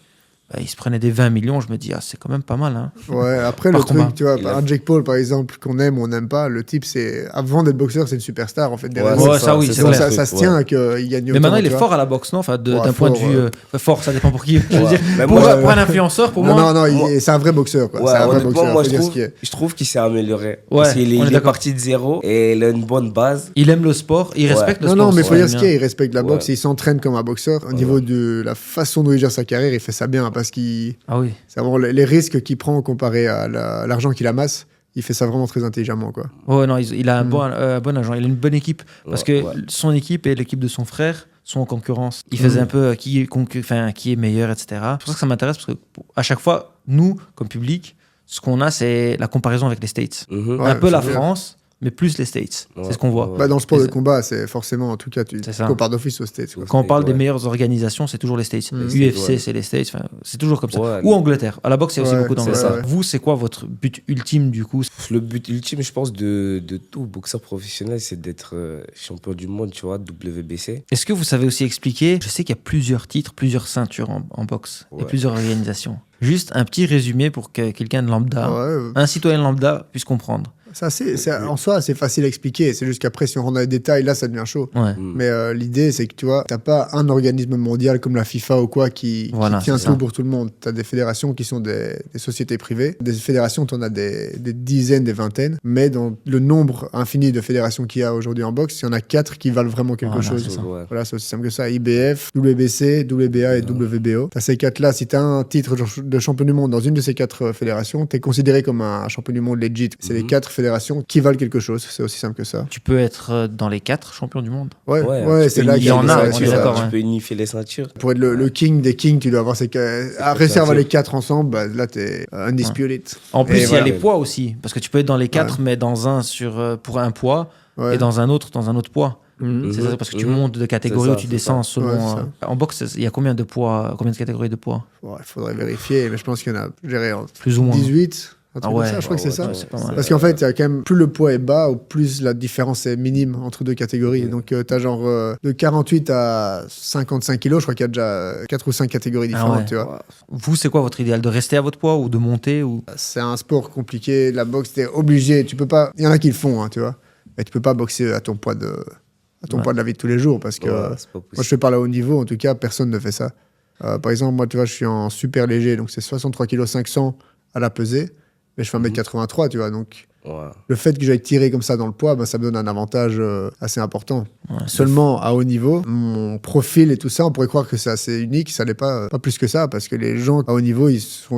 ils se prenaient des 20 millions. Je me dis, c'est quand même pas mal. Hein. Ouais, après, Par le truc, combat. tu vois, Il a- un Jake Paul, par exemple, qu'on aime ou on n'aime pas, le type, c'est avant d'être boxeur, c'est une superstar, en fait. Des réseaux. Ouais, ça, oui, c'est Donc clair. ça se tient à qu'il gagne autant. Mais maintenant, il est tu vois. fort à la boxe, non enfin, Ouais, d'un point de fort, vue fort, ça dépend pour qui. Je veux Ouais. dire, Mais pour, moi, pour un influenceur, pour Non, moi. non, moi- c'est un vrai boxeur, quoi. Ouais, C'est un vrai honnêtement, boxeur. moi, faut dire ce qui est. je trouve qu'il s'est amélioré. Ouais, Parce qu'il on est il est d'accord. parti de zéro et il a une bonne base. Il aime le sport, il Ouais. respecte le Non, sport. non, mais ça, faut dire j'aime ce bien. qu'il est, il respecte la boxe, Ouais. il s'entraîne comme un boxeur. Au niveau de la façon dont il gère sa carrière, il fait ça bien parce qu'il. Ah oui. C'est vraiment les risques qu'il prend comparé à l'argent qu'il amasse. Il fait ça vraiment très intelligemment, quoi. Ouais, non, il a un bon agent, il a une bonne équipe. Parce Ouais, que ouais. son équipe et l'équipe de son frère sont en concurrence. Il faisait un peu qui est meilleur, etc. C'est pour ça que ça m'intéresse, parce que à chaque fois, nous, comme public, ce qu'on a, c'est la comparaison avec les States. Mhm. Ouais, un peu la c'est clair. France, mais plus les States. Ouais, C'est ce qu'on voit. ouais. Bah, dans le sport Et de c'est- combat, c'est forcément, en tout cas, tu C'est ça. compares d'office aux States, quoi. Quand on parle des Ouais. meilleures organisations, c'est toujours les States. Mhm. UFC, Ouais. c'est les States. Enfin, c'est toujours comme ça. Ouais, Ou Angleterre. À la boxe, il y a aussi Ouais, beaucoup c'est d'Angleterre. ça, ouais. Vous, c'est quoi votre but ultime, du coup? Le but ultime, je pense, de tout boxeur professionnel, c'est d'être champion du monde, tu vois, WBC. Est-ce que vous savez aussi expliquer? Je sais qu'il y a plusieurs titres, plusieurs ceintures en boxe et Ouais. plusieurs organisations. Juste un petit résumé pour que quelqu'un de lambda, Ouais, un citoyen lambda, puisse comprendre. en soi, c'est facile à expliquer. C'est juste qu'après, si on rentre dans les détails, là, ça devient chaud. Ouais. Mm. Mais l'idée, c'est que tu vois, t'as pas un organisme mondial comme la FIFA ou quoi qui Voilà, tient c'est tout ça. pour tout le monde. T'as des fédérations qui sont des sociétés privées. Des fédérations, t'en as des dizaines, des vingtaines. Mais dans le nombre infini de fédérations qu'il y a aujourd'hui en boxe, il y en a 4 qui valent vraiment quelque Voilà, chose. c'est ça. Ouais. Voilà, c'est aussi simple que ça. IBF, WBC, WBA et WBO. T'as ces 4-là. Si t'as un titre de champion du monde dans une de ces 4 fédérations, t'es considéré comme un champion du monde legit. C'est les 4 fédérations qui valent quelque chose. C'est aussi simple que ça. Tu peux être dans les 4 champions du monde. Ouais, Ouais, tu c'est peux là il y en a, unifier on les est ceintures, d'accord, Tu ouais. peux unifier les ceintures. Pour être le king des kings, tu dois avoir réussir à avoir les 4 ensemble, bah, là, t'es undisputed. En plus, Et il y a voilà. les poids aussi. Parce que tu peux être dans les 4, mais dans un pour un poids Ouais. et dans un autre poids. Mhm. C'est ça, parce que tu Mhm. montes de catégorie C'est ça, ou tu c'est descends ça. selon. Ouais, c'est ça. En boxe, il y a combien de poids, combien de catégories de poids? Ouais, il faudrait vérifier, mais je pense qu'il y en a, je dirais, Plus ou moins. 18. Un truc Ah ouais. comme ça, je crois que c'est ça. ouais, c'est pas mal. Parce qu'en fait, il y a quand même, plus le poids est bas, ou plus la différence est minime entre deux catégories. Mhm. Donc, t'as genre de 48 à 55 kilos, je crois qu'il y a déjà 4 ou 5 catégories différentes, ouais. tu vois. Vous, c'est quoi votre idéal? De rester à votre poids ou de monter ou... C'est un sport compliqué, la boxe, t'es obligé, tu peux pas. Il y en a qui le font, hein, tu vois. Mais tu peux pas boxer à ton poids de la vie de tous les jours parce que. Ouais, c'est pas Moi, je possible. fais par là au niveau, en tout cas, personne ne fait ça. Par exemple, moi, tu vois, je suis en super léger, donc c'est 63 kg 500 à la pesée, mais je fais 1m83, tu vois. Donc, Ouais. le fait que j'aille tirer comme ça dans le poids, bah, ça me donne un avantage assez important. Ouais. Seulement, à haut niveau, mon profil et tout ça, on pourrait croire que c'est assez unique, ça n'est pas plus que ça, parce que les gens à haut niveau,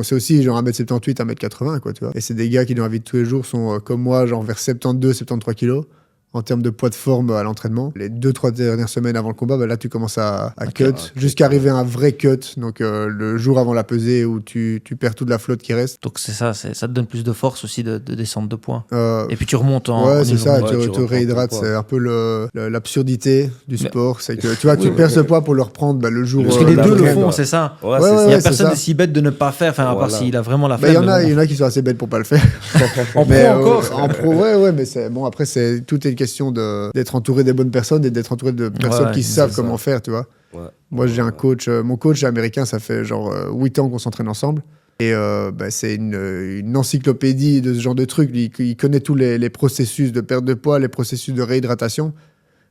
c'est aussi genre 1m78, 1m80, quoi, tu vois. Et c'est des gars qui, dans la vie de tous les jours, sont comme moi, genre vers 72, 73 kilos. En termes de poids de forme à l'entraînement. Les 2-3 dernières semaines avant le combat, bah là, tu commences à cut, jusqu'à arriver à un vrai cut. Donc, le jour avant la pesée où tu perds toute la flotte qui reste. Donc c'est ça, ça te donne plus de force aussi de descendre de poids. Euh, Et puis tu remontes en... ouais, en c'est niveau. ça, Ouais, tu tu te reprends réhydrates. ton poids. C'est un peu l'absurdité du Mais- sport. C'est que, tu vois, tu perds ce poids pour le reprendre bah, le jour. Parce que les la deux le vraie, font, quoi. c'est ça. Ouais, Ouais, c'est ouais, Il ça. n'y a c'est personne ça. de si bête de ne pas faire, enfin, à part Voilà. s'il a vraiment la Bah, il flemme. mais y bon. en a qui sont assez bêtes pour pas le faire. En pro Mais, encore. en pro, ouais, mais c'est bon. Après, tout est une question d'être entouré des bonnes personnes et d'être entouré de personnes Ouais, qui c'est savent ça. comment faire, tu vois. Ouais. Moi, j'ai un coach, mon coach américain, ça fait genre 8 ans qu'on s'entraîne ensemble. Et bah, c'est une encyclopédie de ce genre de trucs. Il connaît tous les processus de perte de poids, les processus de réhydratation.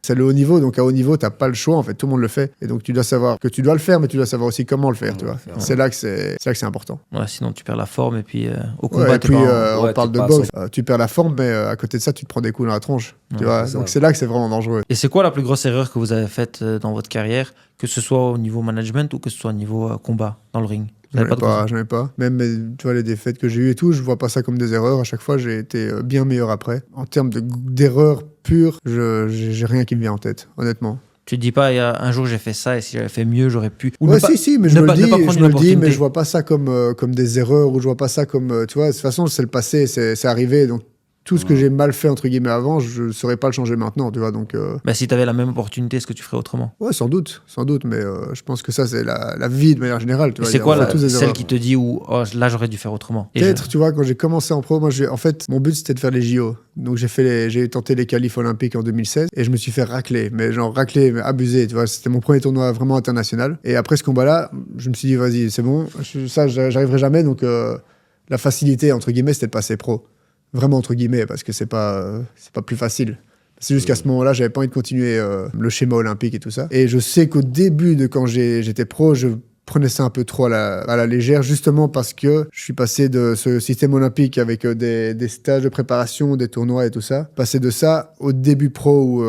C'est le haut niveau, donc à haut niveau, t'as pas le choix, en fait, tout le monde le fait. Et donc tu dois savoir que tu dois le faire, mais tu dois savoir aussi comment le faire, tu vois. C'est là que c'est important. Ouais, sinon tu perds la forme et puis au Ouais, combat, et t'es puis, pas en- on Ouais, parle t'es de pas à boxe, tu perds la forme, mais à côté de ça, tu te prends des coups dans la tronche, tu Ouais, vois. c'est Donc ça. c'est là que c'est vraiment dangereux. Et c'est quoi la plus grosse erreur que vous avez faite dans votre carrière, que ce soit au niveau management ou que ce soit au niveau combat, dans le ring? Vous avez J'en ai pas. Même, tu vois, les défaites que j'ai eues et tout, je vois pas ça comme des erreurs. À chaque fois, j'ai été bien meilleur après. En termes d'erreurs pures, j'ai rien qui me vient en tête, honnêtement. Tu te dis pas, il y a un jour j'ai fait ça et si j'avais fait mieux, j'aurais pu. Ou Ouais, ne pas- si, mais ne je me pas- le ne pas dis, prendre je une me le dis, mais opportunité. je vois pas ça comme des erreurs ou je vois pas ça comme, tu vois, de toute façon, c'est le passé, c'est arrivé. Donc, tout ce que j'ai mal fait, entre guillemets, avant, je ne saurais pas le changer maintenant, tu vois. Donc, Bah, si tu avais la même opportunité, est-ce que tu ferais autrement? ouais, sans doute, mais je pense que ça, c'est la vie de manière générale. Tu vois. C'est quoi On fait tous des celle erreurs. qui te dit où oh, là, j'aurais dû faire autrement? Et Peut-être, tu vois, quand j'ai commencé en pro, moi, en fait, mon but, c'était de faire les JO. Donc, j'ai tenté les qualifs olympiques en 2016 et je me suis fait racler, mais mais abusé, tu vois. C'était mon premier tournoi vraiment international. Et après ce combat-là, je me suis dit, vas-y, c'est bon, ça, j'arriverai jamais. Donc, la facilité, entre guillemets, c'était de passer pro. Vraiment, entre guillemets, parce que c'est pas plus facile. C'est juste qu'à ce moment-là, j'avais pas envie de continuer le schéma olympique et tout ça. Et je sais qu'au début de quand j'étais pro, je prenais ça un peu trop à la légère, justement parce que je suis passé de ce système olympique avec des stages de préparation, des tournois et tout ça, passé de ça au début pro où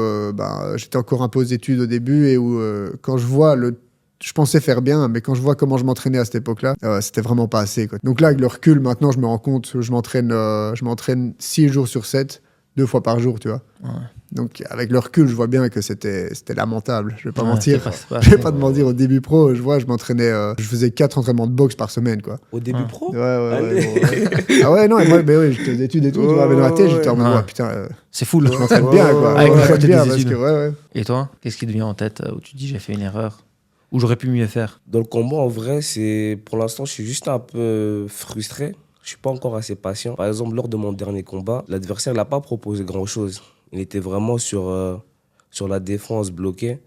j'étais encore un peu aux études au début et où quand je vois je pensais faire bien, mais quand je vois comment je m'entraînais à cette époque-là, c'était vraiment pas assez, quoi. Donc là, avec le recul, maintenant, je me rends compte, je m'entraîne 6 jours sur 7, 2 fois par jour, tu vois. Ouais. Donc avec le recul, je vois bien que c'était lamentable. Je vais pas mentir. Je vais pas te mentir. Au début pro, je m'entraînais. Je faisais 4 entraînements de boxe par semaine, quoi. Au début pro? Ouais. Ah ouais, non. Et moi, mais oui, j'étais aux études et tout. Tu vois, mais dans la tête, j'étais en mode, putain. C'est fou, là. Je m'entraîne bien, quoi. Avec la côté bien des parce études. que, ouais. Et toi, qu'est-ce qui te vient en tête où tu te dis j'ai fait une erreur? Ou j'aurais pu mieux faire? Dans le combat, en vrai, pour l'instant, je suis juste un peu frustré. Je suis pas encore assez patient. Par exemple, lors de mon dernier combat, l'adversaire n'a pas proposé grand-chose. Il était vraiment sur la défense bloquée.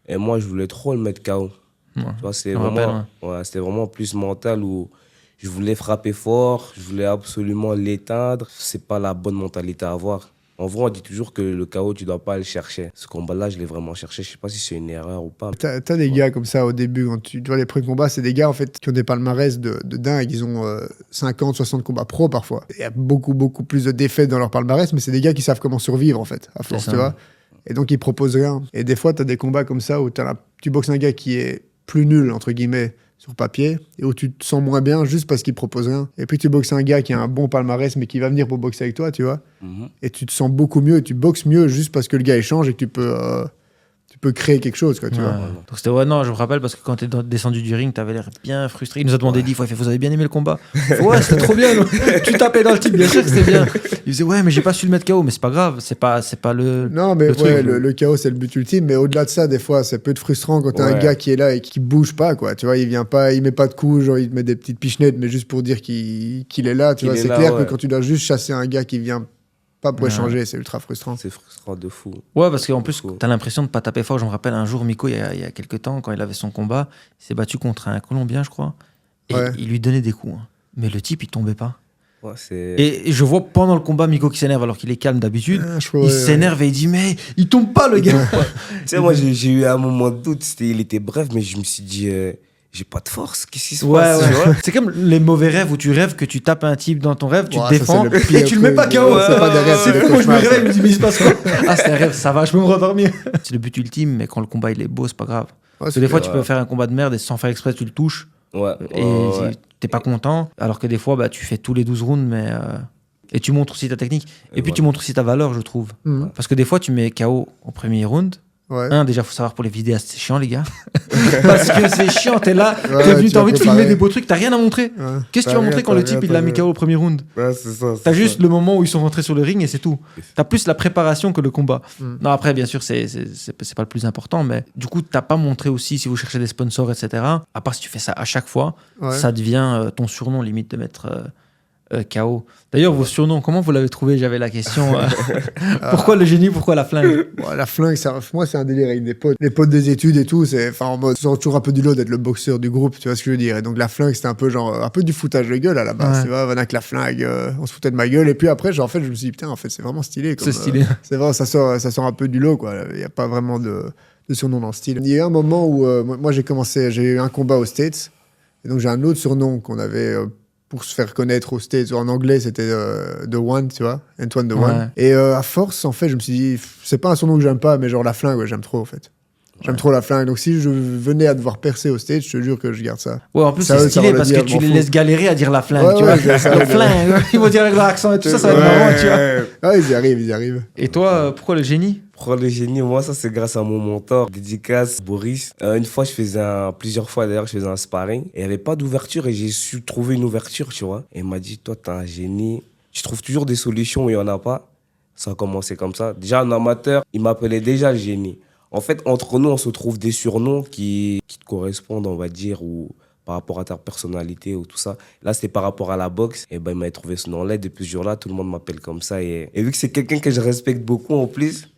Et moi, je voulais trop le mettre KO. Ouais. Tu vois, c'était vraiment plus mental où je voulais frapper fort, je voulais absolument l'éteindre. C'est pas la bonne mentalité à avoir. En vrai, on dit toujours que le KO, tu dois pas le chercher. Ce combat-là, je l'ai vraiment cherché. Je sais pas si c'est une erreur ou pas. T'as des gars comme ça au début, quand tu vois les premiers combats, c'est des gars en fait qui ont des palmarès de dingue. Ils ont 50, 60 combats pro parfois. Il y a beaucoup plus de défaites dans leur palmarès, mais c'est des gars qui savent comment survivre en fait, à force, tu vois. Et donc ils proposent rien. Et des fois, t'as des combats comme ça où tu boxes un gars qui est plus nul, entre guillemets, sur papier, et où tu te sens moins bien juste parce qu'il propose rien. Et puis tu boxes un gars qui a un bon palmarès, mais qui va venir pour boxer avec toi, tu vois. Et tu te sens beaucoup mieux, et tu boxes mieux juste parce que le gars échange et que tu peux créer quelque chose, quoi, tu vois. Donc c'était, non, je me rappelle parce que quand t'es descendu du ring, t'avais l'air bien frustré. Il nous a demandé 10 fois, il fait, vous avez bien aimé le combat? Ouais, c'était trop bien. Tu tapais dans le type, bien sûr que c'était bien. Il disait, ouais, mais j'ai pas su le mettre KO, mais c'est pas grave, c'est pas le. Non, mais le KO, c'est le but ultime, mais au-delà de ça, des fois, c'est peut être frustrant quand t'as un gars qui est là et qui bouge pas, quoi. Tu vois, il met pas de coups, genre il te met des petites pichenettes, mais juste pour dire qu'il est là, tu vois. C'est clair que quand tu dois juste chasser un gars qui vient pas pour échanger, c'est ultra frustrant. C'est frustrant de fou. Ouais, parce qu'en plus, t'as l'impression de pas taper fort. Je me rappelle un jour, Miko, il y a quelques temps, quand il avait son combat, il s'est battu contre un Colombien, je crois, et il lui donnait des coups. Hein. Mais le type, il tombait pas. Ouais, et je vois pendant le combat Miko qui s'énerve alors qu'il est calme d'habitude. Il s'énerve et il dit, mais il tombe pas, le gars. Tu sais, moi, j'ai eu un moment de doute. Il était bref, mais je me suis dit... j'ai pas de force, qu'est-ce qui se passe? C'est comme les mauvais rêves où tu rêves que tu tapes un type dans ton rêve, tu te défends et tu le mets pas KO. C'est pas des rêves, c'est des cauchemars. Moi je me réveille, je me dis mais il se passe quoi? Ah, c'est un rêve, ça va, je peux me rendormir. C'est le but ultime, mais quand le combat il est beau, c'est pas grave. Parce que des fois tu peux faire un combat de merde et sans faire exprès tu le touches et t'es pas content, alors que des fois tu fais tous les 12 rounds mais et tu montres aussi ta technique et puis tu montres aussi ta valeur, je trouve. Parce que des fois tu mets KO au premier round. Déjà, faut savoir pour les vidéastes, c'est chiant, les gars. Parce que c'est chiant, t'es là, t'as envie de filmer des beaux trucs, t'as rien à montrer. Qu'est-ce que tu vas montrer quand le type il l'a mis KO au premier round? T'as juste le moment où ils sont rentrés sur le ring et c'est tout. T'as plus la préparation que le combat. Non, après, bien sûr, c'est pas le plus important, mais du coup, t'as pas montré aussi, si vous cherchez des sponsors, etc. À part si tu fais ça à chaque fois, ça devient ton surnom, limite, de mettre. KO. D'ailleurs, vos surnoms, comment vous l'avez trouvé? J'avais la question. Pourquoi le génie? Pourquoi la flingue? La flingue, moi, c'est un délire avec des potes. Les potes des études et tout, en mode, c'est toujours un peu du lot d'être le boxeur du groupe, tu vois ce que je veux dire. Et donc, la flingue, c'était un peu un peu du foutage de gueule à la base. Tu vois, avec la flingue, on se foutait de ma gueule. Et puis après, en fait, je me suis dit, putain, en fait, c'est vraiment stylé. C'est stylé. C'est vrai, ça sort un peu du lot, quoi. Il n'y a pas vraiment de surnom dans le style. Il y a eu un moment où, moi, j'ai eu un combat aux States. Et donc, j'ai un autre surnom qu'on avait. Pour se faire connaître aux States, en anglais c'était The One, tu vois, Antoine The One. Et à force, en fait, je me suis dit, c'est pas un surnom que j'aime pas, mais genre la flingue, j'aime trop, en fait. J'aime trop la flingue. Donc si je venais à devoir percer au States, je te jure que je garde ça. Ouais, en plus c'est stylé parce que tu les laisses galérer à dire la flingue, tu vois. La flingue, ils vont dire avec leur accent et tout ça, ça va être marrant, tu vois. Ah, ils y arrivent. Et toi, pourquoi le génie? Pourquoi le génie? Moi, ça, c'est grâce à mon mentor, dédicace, Boris. Une fois, plusieurs fois d'ailleurs, je faisais un sparring et il n'y avait pas d'ouverture et j'ai su trouver une ouverture, tu vois. Et il m'a dit, toi, t'es un génie. tu trouves toujours des solutions où il n'y en a pas. Ça a commencé comme ça. Déjà, un amateur, il m'appelait déjà le génie. En fait, entre nous, on se trouve des surnoms qui te correspondent, on va dire, ou par rapport à ta personnalité ou tout ça. Là, c'était par rapport à la boxe. Et ben, il m'a trouvé ce nom-là. Depuis ce jour-là, tout le monde m'appelle comme ça. Et vu que c'est quelqu'un que je respecte beaucoup en plus,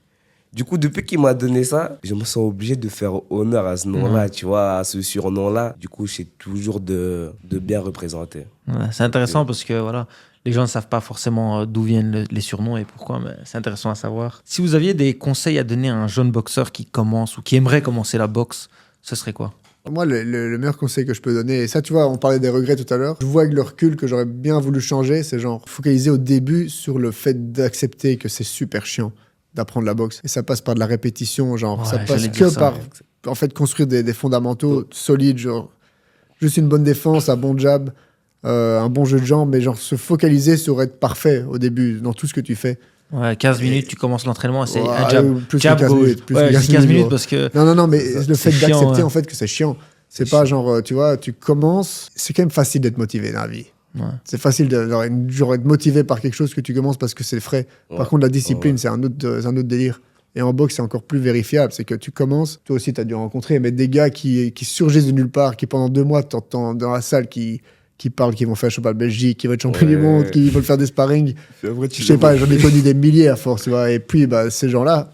du coup, depuis qu'il m'a donné ça, je me sens obligé de faire honneur à ce nom-là, tu vois, à ce surnom-là. Du coup, j'essaie toujours de bien représenter. Ouais, c'est intéressant parce que voilà, les gens ne savent pas forcément d'où viennent les surnoms et pourquoi, mais c'est intéressant à savoir. Si vous aviez des conseils à donner à un jeune boxeur qui commence ou qui aimerait commencer la boxe, ce serait quoi? Moi, le meilleur conseil que je peux donner, et ça, tu vois, on parlait des regrets tout à l'heure, je vois avec le recul que j'aurais bien voulu changer, c'est genre focaliser au début sur le fait d'accepter que c'est super chiant d'apprendre la boxe. Et ça passe par de la répétition, genre, Ouais, ça passe j'allais que dire ça, par, ouais. en fait, construire des fondamentaux solides, genre, juste une bonne défense, un bon jab, un bon jeu de jambes, mais genre, se focaliser sur être parfait au début, dans tout ce que tu fais. Ouais, 15 minutes, tu commences l'entraînement, c'est Ouais, un jab. plus que Jab 15 gauche. minutes, plus Ouais, que je 15 dis 15 minutes gros. parce que Non, mais ça, le fait c'est d'accepter chiant, en fait que c'est chiant. C'est C'est pas chiant. genre, tu vois, tu commences, c'est quand même facile d'être motivé dans la vie. Ouais. C'est facile de genre être motivé par quelque chose que tu commences parce que c'est frais. Ouais. Par contre, la discipline, Ouais. c'est un autre délire. Et en boxe, c'est encore plus vérifiable. C'est que tu commences, toi aussi, tu as dû rencontrer, mais des gars qui surgissent de nulle part, qui pendant 2 mois, t'entends dans la salle, qui parlent, qui vont faire, je sais pas, le Belgique, qui vont être champion du monde, qui veulent faire des sparring. Je sais pas, j'en ai connu des milliers à force, tu vois. Et puis, bah, ces gens-là,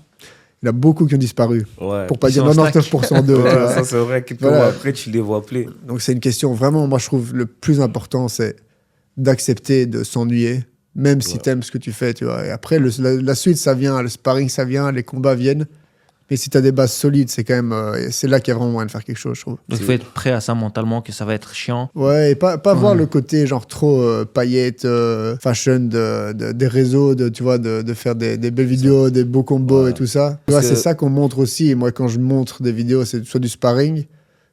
il y en a beaucoup qui ont disparu. Ouais. Pour pas Ils dire sont en 99% d'eux. Ouais, tu vois. ça, c'est vrai. Quelques Voilà. mois après, tu les vois plus. Donc c'est une question vraiment, moi je trouve le plus important, c'est d'accepter de s'ennuyer, même si Ouais. t'aimes ce que tu fais, tu vois. Et après, la suite, ça vient, le sparring, ça vient, les combats viennent. Mais si t'as des bases solides, c'est quand même, c'est là qu'il y a vraiment moyen de faire quelque chose, je trouve. donc il faut être prêt à ça mentalement, que ça va être chiant. Ouais, et pas voir Ouais. le côté genre trop paillettes, fashion des réseaux, tu vois, de faire des belles vidéos, des beaux combos Ouais. et tout ça. Tu vois, Parce c'est que- ça qu'on montre aussi. Et moi, quand je montre des vidéos, c'est soit du sparring,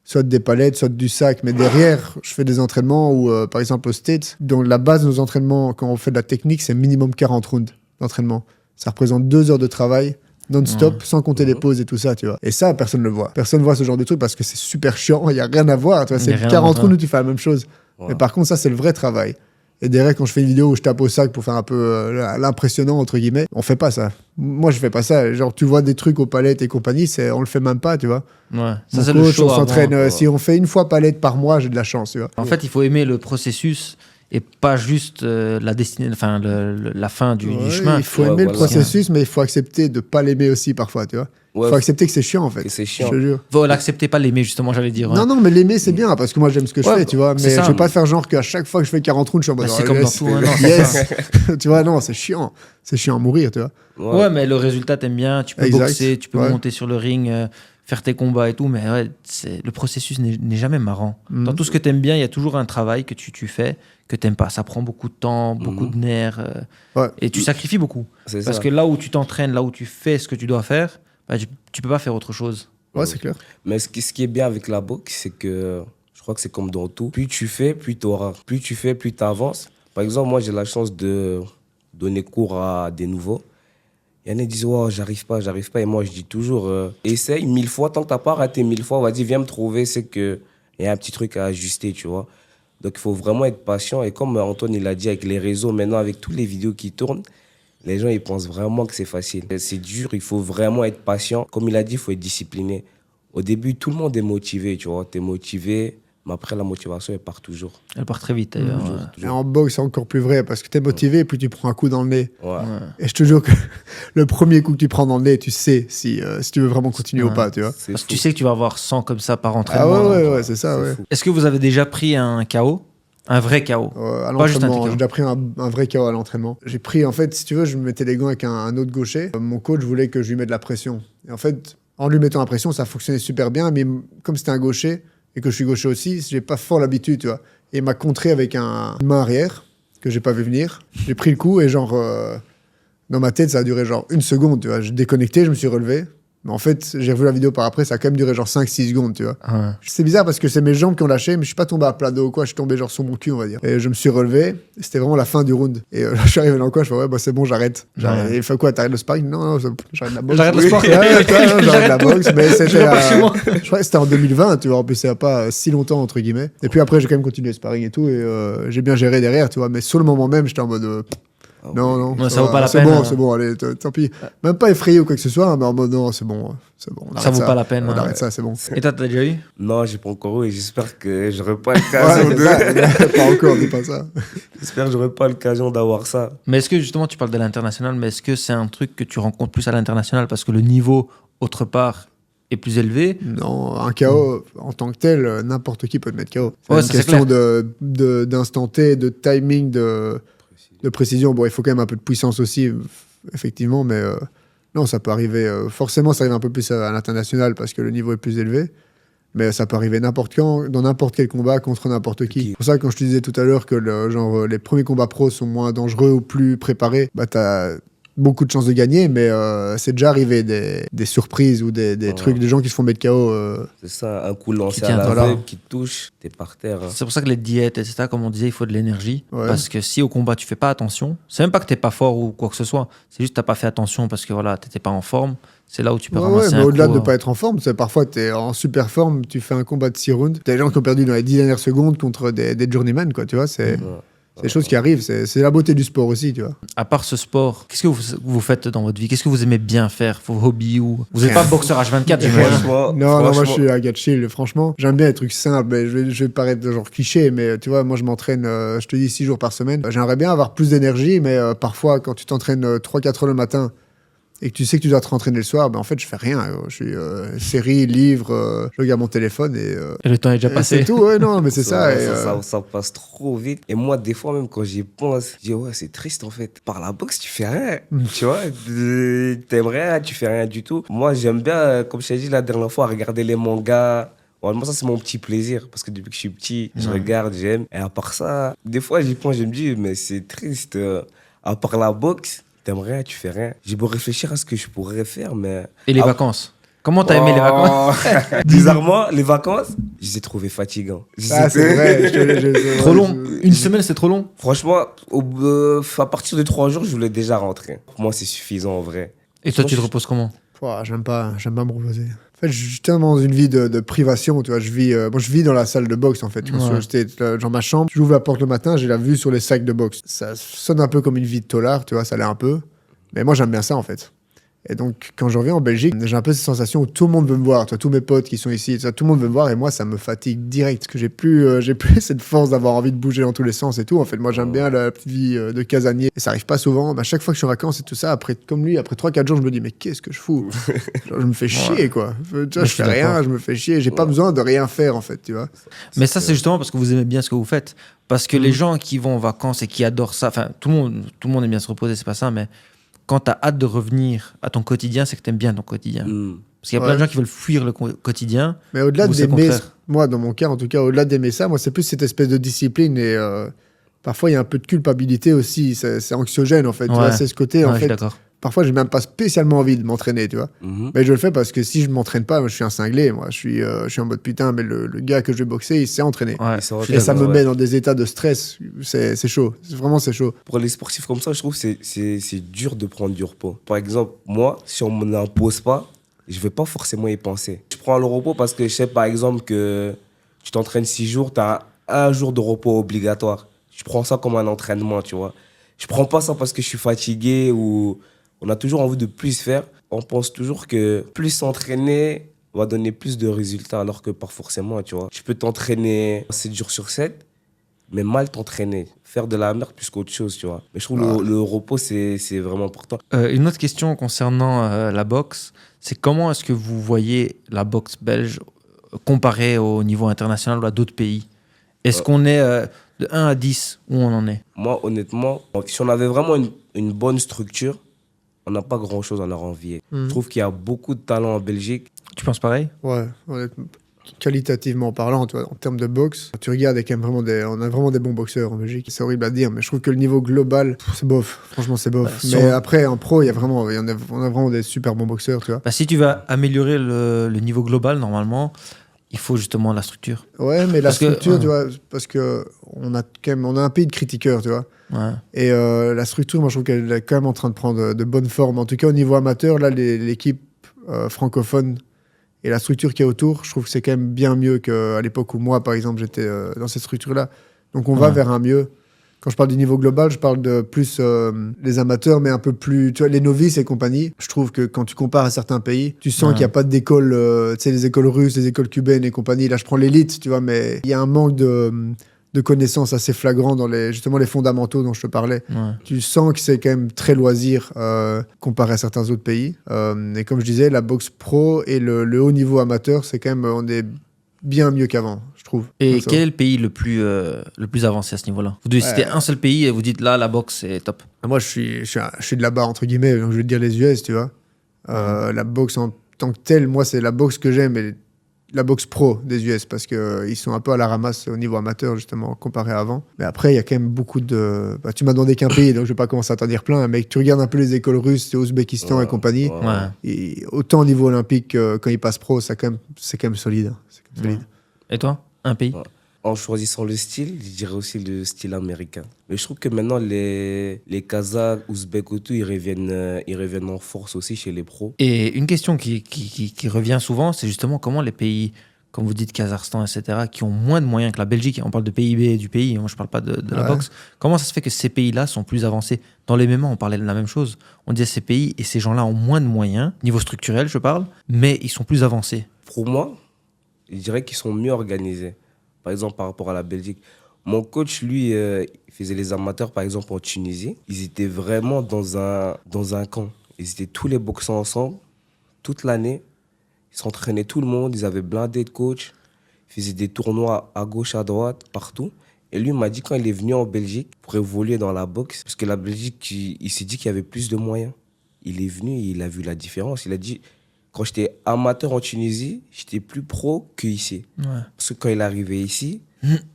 soit des palettes, soit du sac. Mais derrière, je fais des entraînements où, par exemple, au States, dont la base de nos entraînements, quand on fait de la technique, c'est minimum 40 rounds d'entraînement. Ça représente 2 heures de travail non-stop, sans compter les pauses et tout ça, tu vois. Et ça, personne ne le voit. Personne ne voit ce genre de truc parce que c'est super chiant, il n'y a rien à voir. Tu vois, Il y a c'est rien à 40 voir. rounds où tu fais la même chose. Ouais. Mais par contre, ça, c'est le vrai travail. Et derrière, quand je fais une vidéo où je tape au sac pour faire un peu l'impressionnant, entre guillemets, on fait pas ça. Moi, je fais pas ça. Genre, tu vois des trucs aux palettes et compagnie, on le fait même pas, tu vois. Ouais. Mon Ça, c'est le coach, show on avant. s'entraîne. Ouais. Si on fait une fois palette par mois, j'ai de la chance, tu vois. En fait, il faut aimer le processus et pas juste la destinée, enfin la fin du Ouais, chemin. il faut Ouais, aimer le voilà. processus, mais il faut accepter de pas l'aimer aussi parfois, tu vois. Il Ouais, faut accepter que c'est chiant, en fait. que c'est chiant. Je te jure. Faut l'accepter, pas l'aimer justement, j'allais dire. Ouais. Non, non, mais l'aimer, c'est bien, parce que moi, j'aime ce que je Ouais, fais, tu vois. c'est Mais ça. je vais pas faire genre qu'à chaque fois que je fais 40 rounds, je suis en mode, Bah, c'est oh, comme dans yes, tout, hein, non, c'est yes. Tu vois, non, c'est chiant. C'est chiant à mourir, tu vois. Ouais, mais le résultat, t'aimes bien. Tu peux Exact. boxer, tu peux Ouais. monter sur le ring, faire tes combats et tout. Mais ouais, le processus n'est jamais marrant. Mhm. Dans tout ce que t'aimes bien, il y a toujours un travail que tu fais que t'aimes pas. Ça prend beaucoup de temps, beaucoup de nerfs. Ouais. Et tu sacrifies beaucoup. C'est Parce ça. que là où tu t'entraînes, là où tu fais ce que tu dois faire, bah, tu peux pas faire autre chose. Ouais, c'est clair. Mais ce qui est bien avec la boxe, c'est que je crois que c'est comme dans tout. Plus tu fais, plus tu auras. Plus tu fais, plus tu avances. Par exemple, moi, j'ai la chance de donner cours à des nouveaux. Il y en a qui disent, oh, j'arrive pas. Et moi, je dis toujours, essaye 1000 fois. Tant que tu n'as pas raté 1000 fois, vas-y, viens me trouver. C'est qu'il y a un petit truc à ajuster, tu vois. Donc, il faut vraiment être patient. Et comme Antoine, il a dit, avec les réseaux, maintenant, avec toutes les vidéos qui tournent, les gens, ils pensent vraiment que c'est facile. C'est dur, il faut vraiment être patient. Comme il a dit, il faut être discipliné. Au début, tout le monde est motivé, tu vois. Tu es motivé, mais après, la motivation, elle part toujours. Elle part très vite d'ailleurs. Toujours, ouais. Et toujours. en boxe, c'est encore plus vrai, parce que t'es motivé, puis tu prends un coup dans le nez. Ouais. Ouais. Et je te jure que le premier coup que tu prends dans le nez, tu sais si tu veux vraiment continuer ou Ouais. pas, tu vois. C'est Parce que fou. tu sais que tu vas avoir 100 comme ça par Ah entraînement. ouais, c'est ça, C'est ouais. fou. Est-ce que vous avez déjà pris un KO? Un vrai KO? À Pas juste un l'entraînement, TKO. j'ai déjà pris un vrai KO à l'entraînement. J'ai pris, en fait, si tu veux, je me mettais les gants avec un autre gaucher. Mon coach voulait que je lui mette de la pression. Et en fait, en lui mettant la pression, ça fonctionnait super bien, mais comme c'était un gaucher, et que je suis gaucher aussi, j'ai pas fort l'habitude, tu vois. Et il m'a contré avec une main arrière, que j'ai pas vu venir. J'ai pris le coup, et genre, dans ma tête, ça a duré genre 1 seconde, tu vois. J'ai déconnecté, je me suis relevé. Mais en fait, j'ai revu la vidéo par après, ça a quand même duré genre 5-6 secondes, tu vois. Ouais. C'est bizarre parce que c'est mes jambes qui ont lâché, mais je suis pas tombé à plat dos ou quoi, je suis tombé genre sur mon cul, on va dire. Et je me suis relevé, et c'était vraiment la fin du round. Et là, je suis arrivé dans le coin, je fais ouais, bah c'est bon, j'arrête. Ouais. Et il fait quoi, t'arrêtes le sparring? Non, j'arrête la boxe. J'arrête le sport. Ouais, j'arrête la boxe, mais c'était. vais pas chez moi. Je crois que c'était en 2020, tu vois, en plus, c'est pas si longtemps, entre guillemets. Et puis après, j'ai quand même continué le sparring et tout, et j'ai bien géré derrière, tu vois, mais sur le moment même, j'étais en mode. Ah Non, ouais. non. Non, ça vaut pas la c'est peine, bon, hein. c'est bon, allez, tant pis. Même pas effrayé ou quoi que ce soit, mais en mode non, c'est bon. On Ça arrête vaut pas la peine. On hein. arrête ça, c'est bon. Et toi, t'as déjà eu? Non, j'ai pas encore eu et j'espère que j'aurai pas Ouais, l'occasion c'est ça, pas encore, dis pas ça. J'espère que j'aurai pas l'occasion d'avoir ça. Mais est-ce que justement, tu parles de l'international, mais est-ce que c'est un truc que tu rencontres plus à l'international parce que le niveau, autre part, est plus élevé? Non, un KO, en tant que tel, n'importe qui peut te mettre KO. C'est Ouais, une ça, c'est question d'instant T, de timing, de précision. Bon, il faut quand même un peu de puissance aussi, effectivement, mais non, ça peut arriver. Forcément, ça arrive un peu plus à l'international parce que le niveau est plus élevé. Mais ça peut arriver n'importe quand, dans n'importe quel combat, contre n'importe qui. C'est pour ça que quand je te disais tout à l'heure que les premiers combats pros sont moins dangereux ou plus préparés, bah t'as beaucoup de chances de gagner, mais c'est déjà arrivé des surprises ou des trucs, des gens qui se font mettre KO. C'est ça, un coup lancé tient, à la voilà. veuve qui te touche, t'es par terre. Hein. C'est pour ça que les diètes, etc., comme on disait, il faut de l'énergie. Ouais. Parce que si au combat, tu fais pas attention, c'est même pas que t'es pas fort ou quoi que ce soit, c'est juste que t'as pas fait attention parce que voilà, t'étais pas en forme. C'est là où tu peux Ouais, ramasser mais un au-delà coup, de ne pas être en forme, c'est parfois tu es en super forme, tu fais un combat de 6 rounds, t'as des gens qui ont perdu dans les 10 dernières secondes contre des journeymen, quoi, tu vois, c'est des choses qui arrivent, c'est la beauté du sport aussi, tu vois. À part ce sport, qu'est-ce que vous faites dans votre vie? Qu'est-ce que vous aimez bien faire? Vos hobbies ou... Vous n'êtes pas boxeur H24, j'imagine. Franchement, Non, moi je franchement, suis à Gatchill, franchement, j'aime bien les trucs simples, mais je vais paraître genre cliché, mais tu vois, moi je m'entraîne, je te dis 6 jours par semaine, j'aimerais bien avoir plus d'énergie, mais parfois quand tu t'entraînes 3-4 heures le matin, et que tu sais que tu dois te rentraîner le soir, ben en fait, je fais rien. Je suis série, livre, je regarde mon téléphone Et le temps est déjà et passé. c'est tout, ouais, non, mais c'est ça. Et, ça passe trop vite. Et moi, des fois, même quand j'y pense, je dis, ouais, c'est triste en fait. Par la boxe, tu fais rien. Tu vois, t'aimes rien, tu fais rien du tout. Moi, j'aime bien, comme je t'ai dit la dernière fois, regarder les mangas. Moi, ça, c'est mon petit plaisir. Parce que depuis que je suis petit, je regarde, j'aime. Et à part ça, des fois, j'y pense, je me dis, mais c'est triste. À part la boxe, t'aimes rien, tu fais rien. J'ai beau réfléchir à ce que je pourrais faire, mais... Et les vacances? Comment t'as aimé les vacances? Bizarrement, les vacances, je les ai trouvées fatigants. Ah, c'est vrai. Trop long. Une semaine, c'est trop long. Franchement, à partir de 3 jours, je voulais déjà rentrer. Pour moi, c'est suffisant en vrai. Et toi, tu te reposes comment? J'aime pas me reposer. En fait, je suis tellement dans une vie de privation, tu vois. Je vis dans la salle de boxe, en fait. Tu vois, Ouais. j'étais dans ma chambre, j'ouvre la porte le matin, j'ai la vue sur les sacs de boxe. Ça sonne un peu comme une vie de tolard, tu vois, ça l'est un peu. Mais moi, j'aime bien ça, en fait. Et donc, quand je reviens en Belgique, j'ai un peu cette sensation où tout le monde veut me voir. Tu vois, tous mes potes qui sont ici, tout le monde veut me voir. Et moi, ça me fatigue direct. Parce que j'ai plus cette force d'avoir envie de bouger dans tous les sens et tout. En fait, moi, j'aime bien la petite vie de casanier. Et ça arrive pas souvent. À chaque fois que je suis en vacances et tout ça, après 3-4 jours, je me dis, mais qu'est-ce que je fous? Genre, je me fais chier, quoi. Tu vois, je fais rien, je me fais chier. J'ai pas besoin de rien faire, en fait, tu vois. Mais ça, c'est justement parce que vous aimez bien ce que vous faites. Parce que les gens qui vont en vacances et qui adorent ça, enfin, tout le monde aime bien se reposer, c'est pas ça, mais quand tu as hâte de revenir à ton quotidien, c'est que tu aimes bien ton quotidien. Parce qu'il y a plein de gens qui veulent fuir le quotidien. Mais au-delà Ou c'est le d'aimer, contraire. moi, dans mon cas, en tout cas, au-delà d'aimer ça, moi, c'est plus cette espèce de discipline et parfois, il y a un peu de culpabilité aussi. C'est anxiogène, en fait. Tu vois, c'est ce côté, en Ouais, je suis fait. d'accord. Parfois, j'ai même pas spécialement envie de m'entraîner, tu vois. Mais je le fais parce que si je m'entraîne pas, moi, je suis un cinglé. Moi, je suis en mode putain, mais le gars que je vais boxer, il s'est entraîné. Ouais, Ils sont je suis Et ça d'accord. me met dans des états de stress. C'est chaud. Vraiment, c'est chaud. Pour les sportifs comme ça, je trouve que c'est dur de prendre du repos. Par exemple, moi, si on ne me l'impose pas, je ne vais pas forcément y penser. Je prends le repos parce que je sais, par exemple, que tu t'entraînes 6 jours, tu as un jour de repos obligatoire. Je prends ça comme un entraînement, tu vois. Je prends pas ça parce que je suis fatigué ou... On a toujours envie de plus faire. On pense toujours que plus s'entraîner va donner plus de résultats, alors que pas forcément, tu vois. Tu peux t'entraîner 7 jours sur 7, mais mal t'entraîner. Faire de la merde plus qu'autre chose, tu vois. Mais je trouve le repos, c'est vraiment important. Une autre question concernant la boxe, c'est comment est-ce que vous voyez la boxe belge comparée au niveau international ou à d'autres pays? Est-ce qu'on est de 1 à 10, où on en est? Moi, honnêtement, si on avait vraiment une bonne structure, on n'a pas grand-chose à leur envier. Je trouve qu'il y a beaucoup de talent en Belgique. Tu penses pareil? Ouais, honnêtement, qualitativement parlant, tu vois, en termes de boxe, tu regardes, il y a quand même on a vraiment des bons boxeurs en Belgique. C'est horrible à dire, mais je trouve que le niveau global, c'est bof. Franchement, c'est bof. Ouais, Mais après, en pro, on a vraiment des super bons boxeurs, tu vois. Bah, si tu vas améliorer le niveau global, normalement, il faut justement la structure. Ouais, mais la Parce que, structure, ouais. tu vois, parce que on a un pays de critiqueurs, tu vois. Ouais. Et la structure, moi, je trouve qu'elle est quand même en train de prendre de bonnes formes. En tout cas, au niveau amateur, là, l'équipe francophone et la structure qui est autour, je trouve que c'est quand même bien mieux qu'à l'époque où moi, par exemple, j'étais dans cette structure-là. Donc, on va vers un mieux. Quand je parle du niveau global, je parle de plus les amateurs, mais un peu plus, tu vois, les novices et compagnie. Je trouve que quand tu compares à certains pays, tu sens qu'il n'y a pas d'école, tu sais, les écoles russes, les écoles cubaines et compagnie. Là, je prends l'élite, tu vois, mais il y a un manque de connaissances assez flagrant dans justement les fondamentaux dont je te parlais. Ouais. Tu sens que c'est quand même très loisir comparé à certains autres pays. Et comme je disais, la boxe pro et le haut niveau amateur, c'est quand même, on est bien mieux qu'avant, je trouve. Et Ça. quel est le pays le plus avancé à ce niveau-là? Vous devez citer un seul pays et vous dites là, la boxe, c'est top. Moi, je suis de là-bas, entre guillemets, donc je vais te dire les US, tu vois. La boxe en tant que telle, moi, c'est la boxe que j'aime, et la boxe pro des US, parce qu'ils sont un peu à la ramasse au niveau amateur, justement, comparé à avant. Mais après, il y a quand même beaucoup de... Bah, tu m'as demandé qu'un pays, donc je vais pas commencer à t'en dire plein, mais tu regardes un peu les écoles russes, Ouzbékistan et compagnie, et autant au niveau olympique, quand ils passent pro, c'est quand même solide. Hein. C'est quand même solide. Et toi, un pays? En choisissant le style, je dirais aussi le style américain. Mais je trouve que maintenant, les Kazakhs, Ouzbeks et tout, ils reviennent en force aussi chez les pros. Et une question qui revient souvent, c'est justement comment les pays, comme vous dites, Kazakhstan, etc., qui ont moins de moyens que la Belgique, on parle de PIB du pays, moi je parle pas de la boxe, comment ça se fait que ces pays-là sont plus avancés? Dans les MMA, on parlait de la même chose. On disait ces pays et ces gens-là ont moins de moyens, niveau structurel, je parle, mais ils sont plus avancés. Pour moi, je dirais qu'ils sont mieux organisés. Par exemple, par rapport à la Belgique. Mon coach, lui, il faisait les amateurs, par exemple, en Tunisie. Ils étaient vraiment dans un camp. Ils étaient tous les boxeurs ensemble, toute l'année. Ils s'entraînaient tout le monde, ils avaient blindé de coach. Ils faisaient des tournois à gauche, à droite, partout. Et lui, il m'a dit quand il est venu en Belgique pour évoluer dans la boxe, parce que la Belgique, il s'est dit qu'il y avait plus de moyens. Il est venu et il a vu la différence. Il a dit... Quand j'étais amateur en Tunisie, j'étais plus pro qu'ici. Ouais. Parce que quand il est arrivé ici,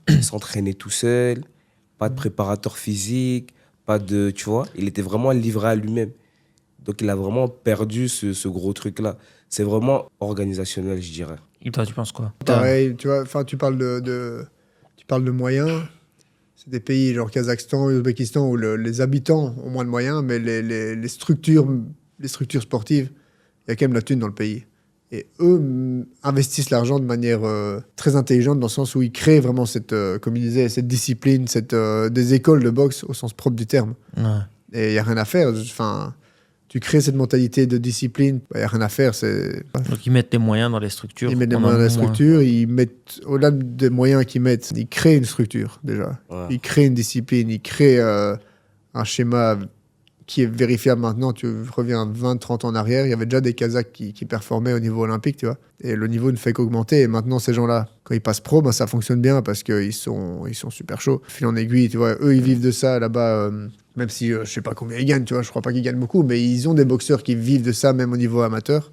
il s'entraînait tout seul, pas de préparateur physique, pas de... Tu vois, il était vraiment livré à lui-même. Donc il a vraiment perdu ce gros truc-là. C'est vraiment organisationnel, je dirais. Et toi, tu penses quoi? Pareil, tu vois, tu parles tu parles de moyens. C'est des pays genre Kazakhstan et Ouzbékistan où les habitants ont moins de moyens, mais les structures sportives, il y a quand même la thune dans le pays. Et eux investissent l'argent de manière très intelligente, dans le sens où ils créent vraiment comme il disait, cette discipline, des écoles de boxe au sens propre du terme. Ouais. Et il n'y a rien à faire. Enfin, tu crées cette mentalité de discipline, il n'y a rien à faire. Donc ils mettent des moyens dans les structures. Ils mettent des moyens dans la structure, ils mettent, au-delà des moyens qu'ils mettent, ils créent une structure déjà. Ouais. Ils créent une discipline, ils créent un schéma qui est vérifiable maintenant. Tu reviens 20-30 ans en arrière, il y avait déjà des Kazakhs qui performaient au niveau olympique, tu vois. Et le niveau ne fait qu'augmenter. Et maintenant, ces gens-là, quand ils passent pro, ben, ça fonctionne bien parce qu'ils sont super chauds. Fil en aiguille, tu vois. Eux, ils vivent de ça là-bas, même si je sais pas combien ils gagnent, tu vois. Je crois pas qu'ils gagnent beaucoup, mais ils ont des boxeurs qui vivent de ça, même au niveau amateur.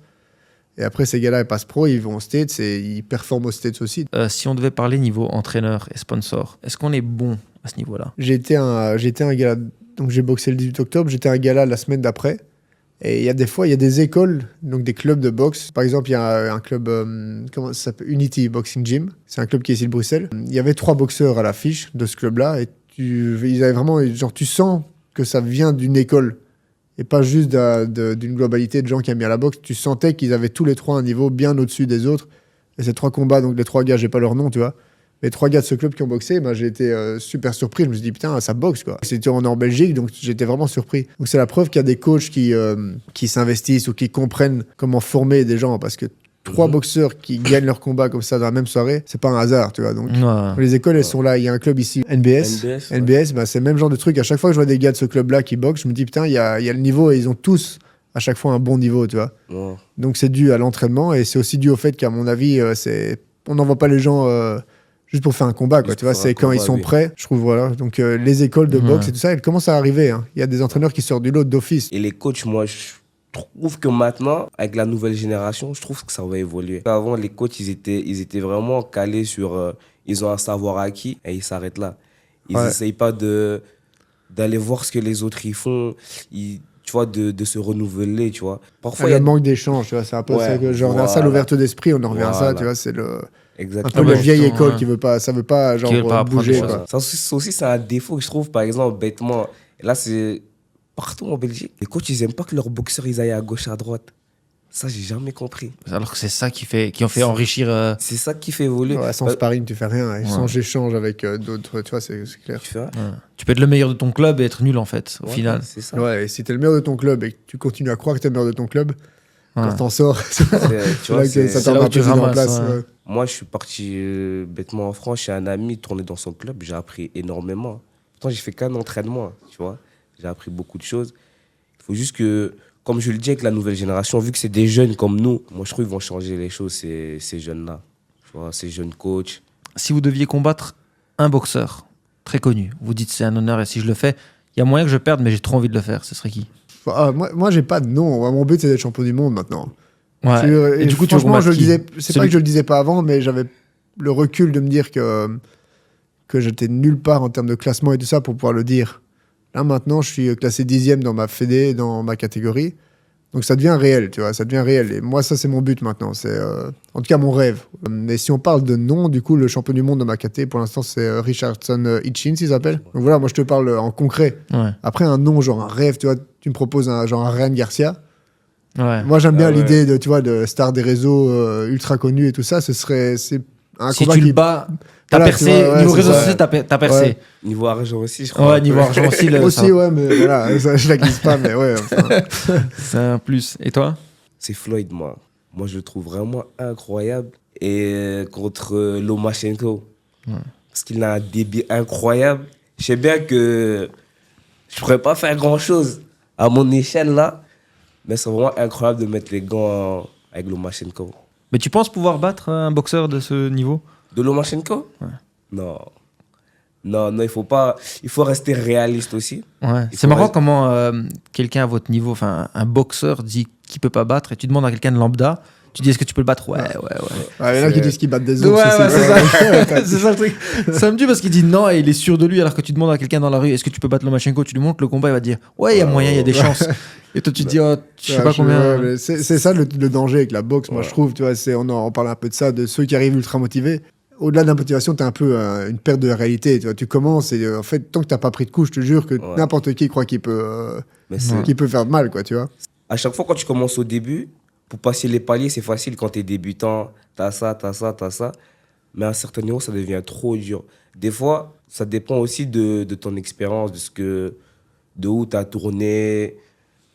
Et après, ces gars-là, ils passent pro, ils vont aux States et ils performent aux States aussi. Si on devait parler niveau entraîneur et sponsor, est-ce qu'on est bon à ce niveau-là? J'étais un gala, donc j'ai boxé le 18 octobre, j'étais à un gala la semaine d'après. Et il y a des fois, il y a des écoles, donc des clubs de boxe. Par exemple, il y a un club, comment ça s'appelle, Unity Boxing Gym. C'est un club qui est ici de Bruxelles. Il y avait 3 boxeurs à l'affiche de ce club-là. Et ils avaient vraiment, genre, tu sens que ça vient d'une école. Et pas juste d'une globalité de gens qui aiment bien la boxe. Tu sentais qu'ils avaient tous les 3 un niveau bien au-dessus des autres. Et ces 3 combats, donc les 3 gars, j'ai pas leur nom, tu vois. Les 3 gars de ce club qui ont boxé, ben, j'ai été super surpris. Je me suis dit, putain, ça boxe, quoi. C'était en Belgique, donc j'étais vraiment surpris. Donc c'est la preuve qu'il y a des coachs qui s'investissent ou qui comprennent comment former des gens. Parce que 3 boxeurs qui gagnent leur combat comme ça dans la même soirée, c'est pas un hasard, tu vois. Donc les écoles, elles sont là. Il y a un club ici, NBS, ben, c'est le même genre de truc. À chaque fois que je vois des gars de ce club-là qui boxent, je me dis, putain, il y a le niveau et ils ont tous à chaque fois un bon niveau, tu vois. Ouais. Donc c'est dû à l'entraînement et c'est aussi dû au fait qu'à mon avis, on n'envoie pas les gens juste pour faire un combat, quoi. Tu vois, c'est quand ils sont prêts, je trouve, voilà. Donc les écoles de boxe et tout ça, elles commencent à arriver. Hein. Il y a des entraîneurs qui sortent du lot d'office. Et les coachs, moi, je trouve que maintenant, avec la nouvelle génération, je trouve que ça va évoluer. Avant, les coachs, ils étaient vraiment calés sur... ils ont un savoir acquis et ils s'arrêtent là. Ils n'essayent pas d'aller voir ce que les autres y font. Tu vois, de se renouveler, tu vois. Parfois, il y a le manque d'échange, tu vois. C'est un peu ça que j'en reviens à ça, l'ouverture d'esprit, on en revient à ça, tu vois. C'est un peu la vieille école qui veut pas, ça veut pas, genre, bouger, quoi. Ça aussi, c'est un défaut que je trouve, par exemple, bêtement. Et là, c'est partout en Belgique. Les coachs, ils aiment pas que leurs boxeurs, ils aillent à gauche, à droite. Ça, j'ai jamais compris. Alors que c'est ça qui ont fait enrichir. C'est ça qui fait évoluer. Ouais, sans sparring, tu fais rien. Et sans échange avec d'autres, tu vois, c'est clair. Tu fais, Tu peux être le meilleur de ton club et être nul en fait, au ouais, final. C'est ça. Ouais, et si t'es le meilleur de ton club et que tu continues à croire que t'es le meilleur de ton club, quand t'en sors, Tu vois, ça c'est t'en là où met un tu peu en ramasses, place. ouais. Ouais. Moi, je suis parti bêtement en France chez un ami, tourné dans son club. J'ai appris énormément. Pourtant, j'ai fait qu'un entraînement, tu vois. J'ai appris beaucoup de choses. Il faut juste que, comme je le dis avec la nouvelle génération, vu que c'est des jeunes comme nous, moi, je trouve qu'ils vont changer les choses, ces jeunes-là. Tu vois, ces jeunes coachs. Si vous deviez combattre un boxeur très connu, vous dites c'est un honneur et si je le fais, il y a moyen que je perde, mais j'ai trop envie de le faire, ce serait qui? Moi, j'ai pas de nom. Mon but, c'est d'être champion du monde maintenant. Ouais. Et du coup, franchement, c'est pas que je le disais pas avant, mais j'avais le recul de me dire que j'étais nulle part en termes de classement et tout ça pour pouvoir le dire. Là, maintenant, je suis classé 10e dans ma fédé, dans ma catégorie. Donc, ça devient réel, tu vois, ça devient réel. Et moi, ça, c'est mon but maintenant. C'est en tout cas mon rêve. Mais si on parle de nom, du coup, le champion du monde de ma catégorie, pour l'instant, c'est Richardson Hitchins, il s'appelle. Donc voilà, moi, je te parle en concret. Ouais. Après, un nom, genre un rêve, tu vois, tu me proposes un Ryan Garcia. Ouais. Moi, j'aime bien l'idée de, tu vois, de star des réseaux ultra connus et tout ça. C'est un Si combat tu qui... le bats, t'as Voilà, percé. tu vois, ouais, Niveau c'est réseaux ça. sociaux, t'as percé. Ouais. Niveau argent aussi, je crois. Ouais, niveau argent aussi. Aussi, ouais, mais voilà, ça, je la glisse pas, mais ouais. Enfin. C'est un plus. Et toi? C'est Floyd, moi. Moi, je le trouve vraiment incroyable. Et contre Lomachenko. Parce qu'il a un débit incroyable. Je sais bien que je pourrais pas faire grand-chose à mon échelle, là. Mais c'est vraiment incroyable de mettre les gants avec Lomachenko. Mais tu penses pouvoir battre un boxeur de ce niveau? De Lomachenko? Ouais. Non. Non, il faut pas. Il faut rester réaliste aussi. Ouais. Il C'est faut marrant rester- comment quelqu'un à votre niveau, enfin un boxeur dit qu'il peut pas battre et tu demandes à quelqu'un de lambda, tu dis est-ce que tu peux le battre? Ouais. Il y en a qui disent qu'ils battent des ours. Ouais, aussi. c'est ça. C'est ça le truc. Ça me tue parce qu'il dit non et il est sûr de lui alors que tu demandes à quelqu'un dans la rue est-ce que tu peux battre Lomachenko, tu lui montres le combat, il va te dire ouais, il y a moyen, il y a des chances. Et toi tu te dis oh, je sais pas combien. Ouais, c'est ça le danger avec la boxe, moi je trouve, tu vois, on parle un peu de ça, de ceux qui arrivent ultra motivés. Au-delà de la motivation, t'as un peu une perte de la réalité, tu vois, tu commences et en fait, tant que t'as pas pris de coup, je te jure que n'importe qui croit qu'il peut faire mal, quoi, tu vois. À chaque fois, quand tu commences au début, pour passer les paliers, c'est facile quand tu es débutant. T'as ça. Mais à un certain niveau, ça devient trop dur. Des fois, ça dépend aussi de ton expérience, de où tu as tourné.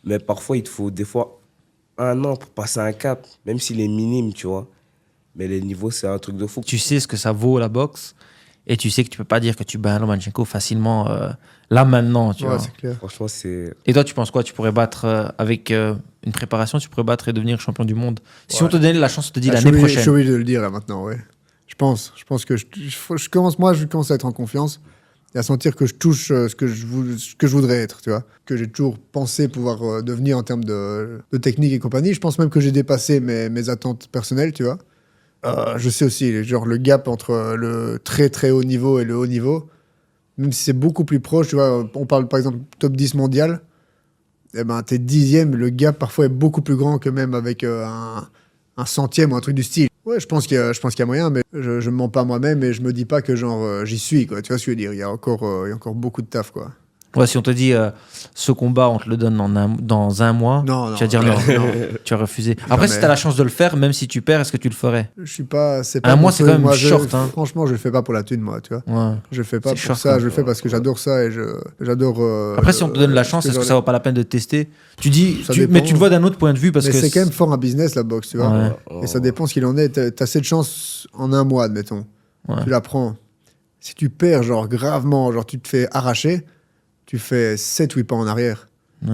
Mais parfois, il te faut des fois 1 an pour passer un cap, même s'il est minime, tu vois. Mais les niveaux, c'est un truc de fou. Tu sais ce que ça vaut la boxe et tu sais que tu peux pas dire que tu bats un Lomachenko facilement là maintenant, tu vois. C'est clair. Franchement, c'est... Et toi, tu penses quoi? Tu pourrais battre avec une préparation, tu pourrais battre et devenir champion du monde. Si on te donnait la chance, on te dit l'année Je prochaine. suis obligé de le dire là maintenant, ouais. Je pense que je commence à être en confiance et à sentir que je touche ce que je voudrais être, tu vois. Que j'ai toujours pensé pouvoir devenir en termes de technique et compagnie. Je pense même que j'ai dépassé mes attentes personnelles, tu vois. Je sais aussi, genre le gap entre le très très haut niveau et le haut niveau, même si c'est beaucoup plus proche, tu vois, on parle par exemple top 10 mondial, eh ben t'es 10e, le gap parfois est beaucoup plus grand que même avec un centième ou un truc du style. Ouais, je pense qu'il y a moyen, mais je me mens pas moi-même et je me dis pas que genre j'y suis, quoi. Tu vois ce que je veux dire? Il y a encore beaucoup de taf, quoi. Ouais, si on te dit ce combat, on te le donne dans un mois, Non, tu vas dire non. Tu vas refuser. Après, Jamais. si tu as la chance de le faire, même si tu perds, est-ce que tu le ferais? Je suis pas. C'est pas Un mon mois, c'est truc. quand même Moi, short, hein. Franchement, je le fais pas pour la thune, moi, tu vois. Ouais. Je le fais pas C'est pour short, ça, quoi. je le fais parce que j'adore ça et j'adore. Après, si on te donne la chance, est-ce que ça vaut pas la peine de tester? Tu dis, Ça mais dépend. tu le vois d'un autre point de vue parce Mais que c'est quand même fort un business, la boxe, tu vois. Ouais. Et ça dépend ce qu'il en est. T'as cette chance en un mois, admettons. Ouais. Tu la prends. Si tu perds, genre, gravement, genre, tu te fais arracher, tu fais 7-8 pas en arrière. Ouais.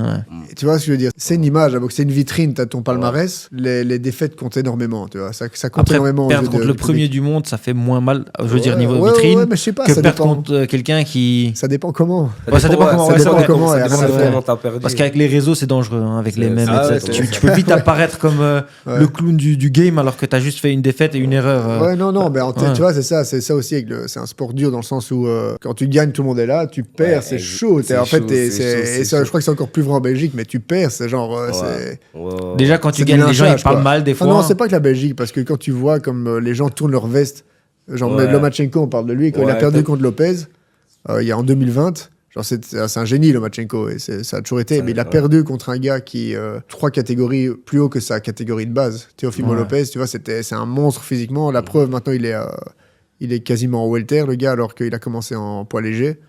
Et tu vois ce que je veux dire? C'est une image, la boxe, c'est une vitrine, t'as ton palmarès. Les défaites comptent énormément, tu vois. Ça compte Après, énormément. aux perdre yeux contre du le public. premier du monde, ça fait moins mal, je veux dire, Ouais, niveau ouais, vitrine, ouais, mais je sais pas, que ça perdre dépend. contre quelqu'un qui... Ça dépend comment. Ouais, ça dépend comment, ouais, ça dépend comment, ça et dépend rien à de faire. comment t'as perdu. Parce qu'avec les réseaux, c'est dangereux, hein, avec les mêmes. ah ouais, etc. c'est tu peux vite apparaître comme Ouais. le clown du game alors que tu as juste fait une défaite et une erreur. Ouais, non, mais en tête, ouais. tu vois, c'est ça aussi. C'est un sport dur dans le sens où quand tu gagnes, tout le monde est là, tu perds, Ouais, c'est chaud. c'est En fait, chaud, et c'est ça, chaud. je crois que c'est encore plus vrai en Belgique, mais tu perds, c'est genre. Ouais. Ouais. Déjà, quand tu c'est gagnes, du les gens ils lynchage, parlent quoi. mal des fois. Non, c'est pas que la Belgique, parce que quand tu vois comme les gens tournent leur veste, genre Ouais. Lomachenko, on parle de lui, quand il a Ouais, perdu t'as- contre Lopez, il y a en 2020, Genre, c'est un génie, Lomachenko, et ça a toujours été. Mais il a perdu contre un gars qui 3 catégories plus haut que sa catégorie de base. Teofimo Lopez, tu vois, c'est un monstre physiquement. La preuve, maintenant, il est quasiment en welter, le gars, alors qu'il a commencé en poids léger.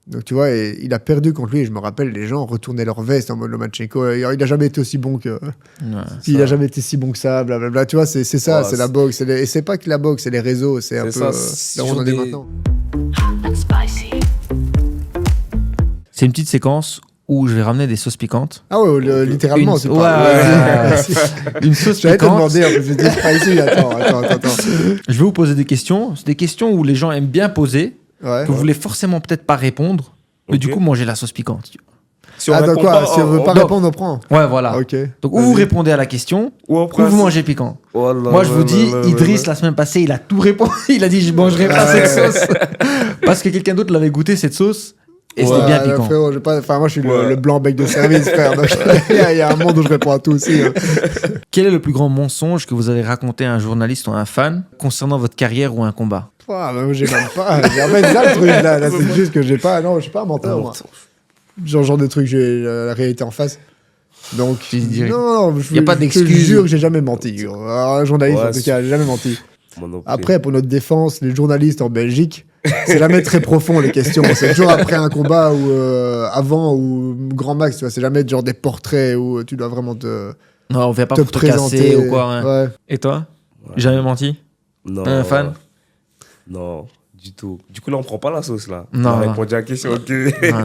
Donc, tu vois, et il a perdu contre lui. Et je me rappelle, les gens retournaient leur veste en mode Lomachenko. Il n'a jamais été aussi bon que... il n'a jamais été si bon que ça, blablabla. Tu vois, c'est ça, c'est la boxe. Et c'est pas que la boxe, c'est les réseaux. C'est un peu là où on en est maintenant. C'est une petite séquence où je vais ramener des sauces piquantes. Ah ouais, littéralement, c'est pas... Une sauce J'allais te piquante. demander, je vais dire spicy. Attends. Je vais vous poser des questions. C'est des questions où les gens aiment bien poser, Ouais. que vous voulez forcément peut-être pas répondre, mais du coup manger la sauce piquante. Si on Attends, répond quoi? pas, Si on veut pas répondre, on prend. Ouais, voilà. Ok. Donc, ou vous répondez à la question, ou vous mangez piquant. Oh là Moi, je là vous là dis, là Idriss, là. la semaine passée, il a tout répondu. Il a dit, je mangerai pas cette sauce. Parce que quelqu'un d'autre l'avait goûté, cette sauce, et c'était bien piquant. Frérot, moi, je suis le blanc bec de service, frère. Donc, il y a un monde où je réponds à tout aussi. Hein. Quel est le plus grand mensonge que vous avez raconté à un journaliste ou à un fan concernant votre carrière ou un combat? Moi, j'ai même pas. En fait, là, le truc, là c'est juste que j'ai pas. Non, je suis pas un menteur, moi. Genre de truc, j'ai la réalité en face. Donc, non, y a pas d'excuse. Je te jure que j'ai jamais menti. Un journaliste, en tout cas, j'ai jamais menti. Après, pour notre défense, les journalistes en Belgique, c'est jamais très profond les questions. C'est toujours après un combat ou avant ou grand max. Tu vois, c'est jamais genre des portraits où tu dois vraiment te. Non, on vient pas te pour te présenter casser ou quoi. Hein. Ouais. Et toi? Jamais menti? Non. Un fan? Non, du tout. Du coup, là, on prend pas la sauce, là. Non. On a répondu à la question, ok. Non.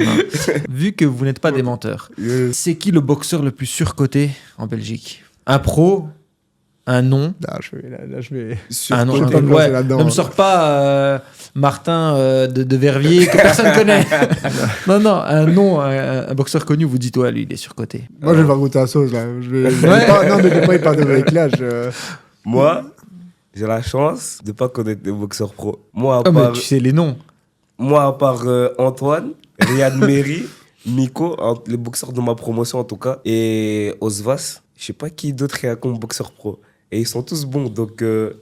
Vu que vous n'êtes pas des menteurs, c'est qui le boxeur le plus surcoté en Belgique? Un pro? Un nom? Là, je vais. Un nom. je vais pas me lancer là-dedans. Ne me sors pas Martin de Verviers que personne connaît. Non, un nom, un boxeur connu, vous dites, ouais, lui, il est surcoté. Moi, je vais pas goûter la sauce, là. Non, mais je vais pas y parler avec l'âge. Moi, j'ai la chance de pas connaître des boxeurs pro. Moi, Mais tu sais les noms. à part Antoine, Riyad Meri, Miko, les boxeurs de ma promotion en tout cas, et Osvas, je sais pas qui d'autre est comme boxeur pro. Et ils sont tous bons, donc je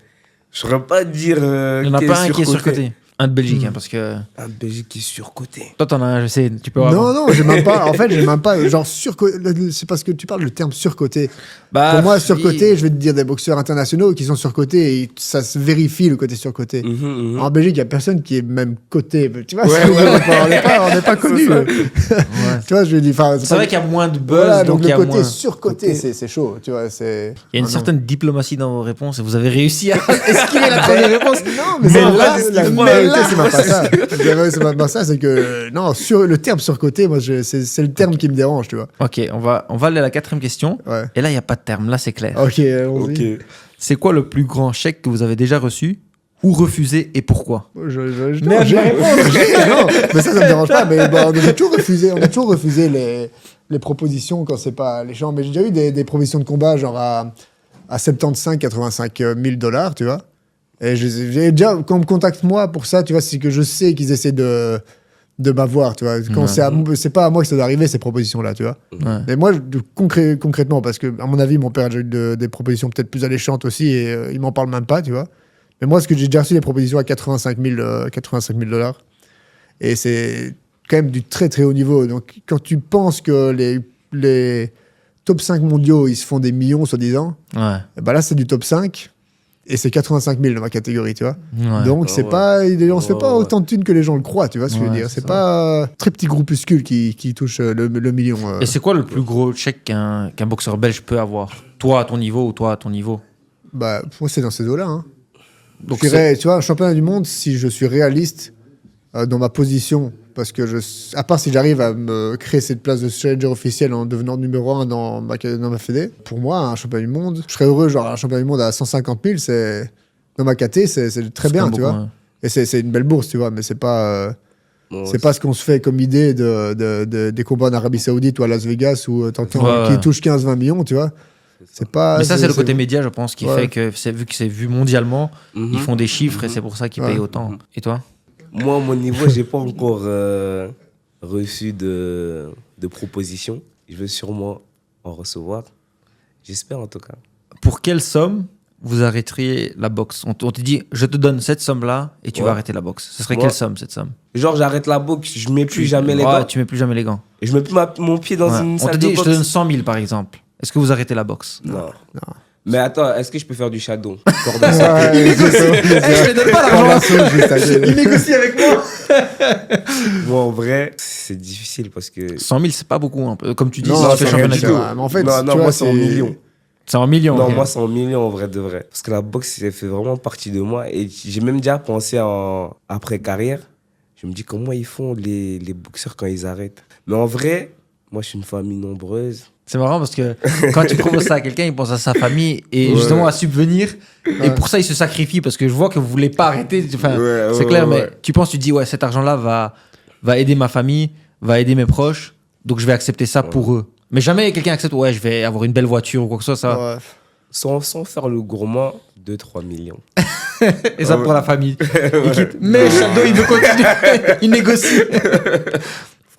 saurais pas dire. Il n'y en a pas un qui est surcoté. Un de Belgique, hein, parce que. Un de Belgique qui est surcoté. Toi, t'en as un, je sais, tu peux avoir. Non, j'ai même pas. En fait, j'ai même pas. Genre, c'est parce que tu parles le terme surcoté. Bah, Pour moi, surcoté, je vais te dire des boxeurs internationaux qui sont surcotés et ça se vérifie le côté surcoté. En Belgique, il y a personne qui est même coté. Tu vois, on n'est pas connus. Tu vois, je veux dire. C'est vrai qu'il y a moins de buzz, voilà, donc donc il y a le côté moins. surcoté, c'est chaud. Tu vois, c'est. Il y a une certaine diplomatie dans vos réponses et vous avez réussi à esquiver la première réponse. Non, mais c'est même pas ça. C'est même pas ça, c'est que non, le terme surcoté, moi, c'est le terme qui me dérange, tu vois. Ok, on va aller à la 4e question. Ouais. Et là, il n'y a pas de terme, là, c'est clair. Ok, allons-y. C'est quoi le plus grand chèque que vous avez déjà reçu ou refusé et pourquoi? Non, mais ça me dérange pas. Mais bon, on a toujours refusé les propositions quand c'est pas les gens. Mais j'ai déjà eu des propositions de combat genre à 75-85 000 $, tu vois. Et j'ai déjà, quand on me contacte moi pour ça, tu vois, c'est que je sais qu'ils essaient de m'avoir, tu vois. Quand c'est pas à moi que ça doit arriver, ces propositions-là, tu vois. Ouais. Mais moi, concrètement, parce que, à mon avis, mon père a déjà eu des propositions peut-être plus alléchantes aussi et il m'en parle même pas, tu vois. Mais moi, j'ai déjà reçu des propositions à 85 000 $. Et c'est quand même du très, très haut niveau. Donc, quand tu penses que les top 5 mondiaux, ils se font des millions, soi-disant, Ouais. et ben là, c'est du top 5. Et c'est 85 000 dans ma catégorie, tu vois. Ouais. Donc, c'est pas, on se fait pas autant de thunes que les gens le croient, tu vois ce que je veux dire. C'est pas très petit groupuscule qui touche le million. Et c'est quoi le plus gros chèque qu'un boxeur belge peut avoir? Toi à ton niveau ou toi à ton niveau? Bah, moi, c'est dans ces eaux-là. Hein. Donc tu vois, un championnat du monde, si je suis réaliste dans ma position, parce que à part si j'arrive à me créer cette place de challenger officiel en devenant numéro 1 dans ma fédé, pour moi, un championnat du monde, je serais heureux, genre un championnat du monde à 150 000, dans ma caté, c'est très bien, tu vois. Ouais. Et c'est une belle bourse, tu vois, mais c'est pas ce qu'on se fait comme idée des combats en Arabie Saoudite ou à Las Vegas où qui touchent 15-20 millions, tu vois. C'est pas. Mais ça, c'est le côté média, je pense, qui fait que, vu que c'est vu mondialement, ils font des chiffres et Mhm. c'est pour ça qu'ils payent autant. Et toi? Moi, à mon niveau, j'ai pas encore reçu de proposition. Je vais sûrement en recevoir. J'espère en tout cas. Pour quelle somme vous arrêteriez la boxe? On te dit, je te donne cette somme-là et tu vas arrêter la boxe. Ce serait quelle somme, cette somme? Genre, j'arrête la boxe, je mets plus jamais les gants. Tu mets plus jamais les gants. Et je mets plus mon pied dans une On salle te de dit, boxe. je te donne 100 000 par exemple. Est-ce que vous arrêtez la boxe? Non. Mais attends, est-ce que je peux faire du shadow? Corde à Ouais, sauter. c'est ça. Je te donne pas Prends la l'argent. sauce, juste à côté. Il négocie avec moi. Bon, en vrai, c'est difficile parce que. 100 000, c'est pas beaucoup. Un peu. Comme tu dis, Non, si tu c'est fais rien championnat du du tout. monde. Mais en fait, non, tu moi, vois, c'est en millions. C'est en millions. Non, ok. moi, c'est en millions en vrai de vrai. Parce que la boxe, ça fait vraiment partie de moi. Et j'ai même déjà pensé après carrière. Je me dis comment ils font les boxeurs quand ils arrêtent. Mais en vrai, moi, je suis une famille nombreuse. C'est marrant parce que quand tu proposes ça à quelqu'un, il pense à sa famille et Ouais. justement à subvenir. Et pour ça, il se sacrifie parce que je vois que vous voulez pas arrêter. Enfin, Ouais, c'est ouais, clair, ouais. mais tu dis, ouais, cet argent-là va aider ma famille, va aider mes proches, donc je vais accepter ça pour eux. Mais jamais quelqu'un accepte, ouais, je vais avoir une belle voiture ou quoi que ce soit, ça. Ouais. Sans faire le gourmand, 2-3 millions. Et ça pour la famille. Il quitte. Mais Shadow, il veut continuer. Il négocie.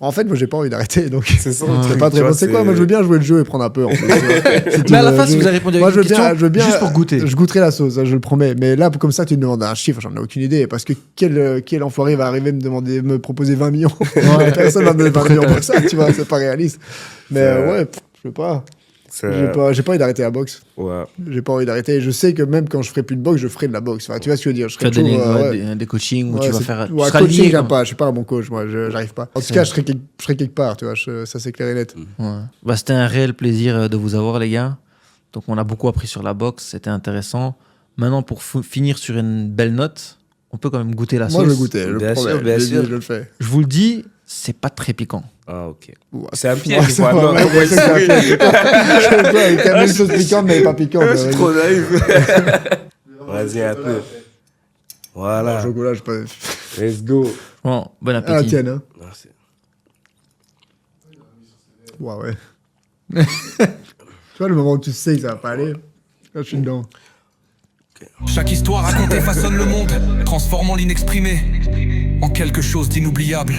En fait, moi, j'ai pas envie d'arrêter, donc C'est ça. je sais pas très bon. C'est quoi? Moi, je veux bien jouer le jeu et prendre un peu. En fait, tu vois. C'est tout. Mais à la fin, si vous avez répondu Moi, avec je une veux bien, question, je veux bien, juste pour goûter. Je goûterai la sauce, je le promets. Mais là, comme ça, tu me demandes un chiffre, j'en ai aucune idée. Parce que quel enfoiré va arriver me proposer 20 millions? Personne va me donner 20 millions pour ça, tu vois, c'est pas réaliste. Mais ouais, je sais pas. J'ai pas envie d'arrêter la boxe. Ouais. J'ai pas envie d'arrêter. Je sais que même quand je ferai plus de boxe, je ferai de la boxe. Enfin, tu vois ce que je veux dire? Je Tu vas serai donner toujours, des coachings où Ouais, tu vas c'est- faire. ouais, tu seras coaching, lié, j'aime comme- pas. Je suis pas un bon coach, moi, j'arrive pas. En tout cas, je serai quelque part, tu vois, ça c'est clair et net. Ouais. Bah, c'était un réel plaisir de vous avoir, les gars. Donc, on a beaucoup appris sur la boxe. C'était intéressant. Maintenant, pour finir sur une belle note, on peut quand même goûter la Moi, je sauce. le goûtais, je Bien le promets. sûr, bien Je l'ai dit, sûr. je le fais. Je vous le dis, c'est pas très piquant. Ah, ok. Ouais. C'est un piège, Ouais, c'est quoi. pas Non, vrai, comment il c'est un sourit. piège. Je vois, il y a même une sauce piquante, mais pas piquante. Je suis trop naïf. Vas-y, un peu. Voilà. Chocolat, je sais pas. Let's go. Bon, bon Ah, appétit. tienne, hein. Merci. Ouais, ouais. Tu vois, le moment où tu sais que ça va pas aller, là, je suis dedans. Chaque histoire racontée façonne le monde, transformant l'inexprimé en quelque chose d'inoubliable.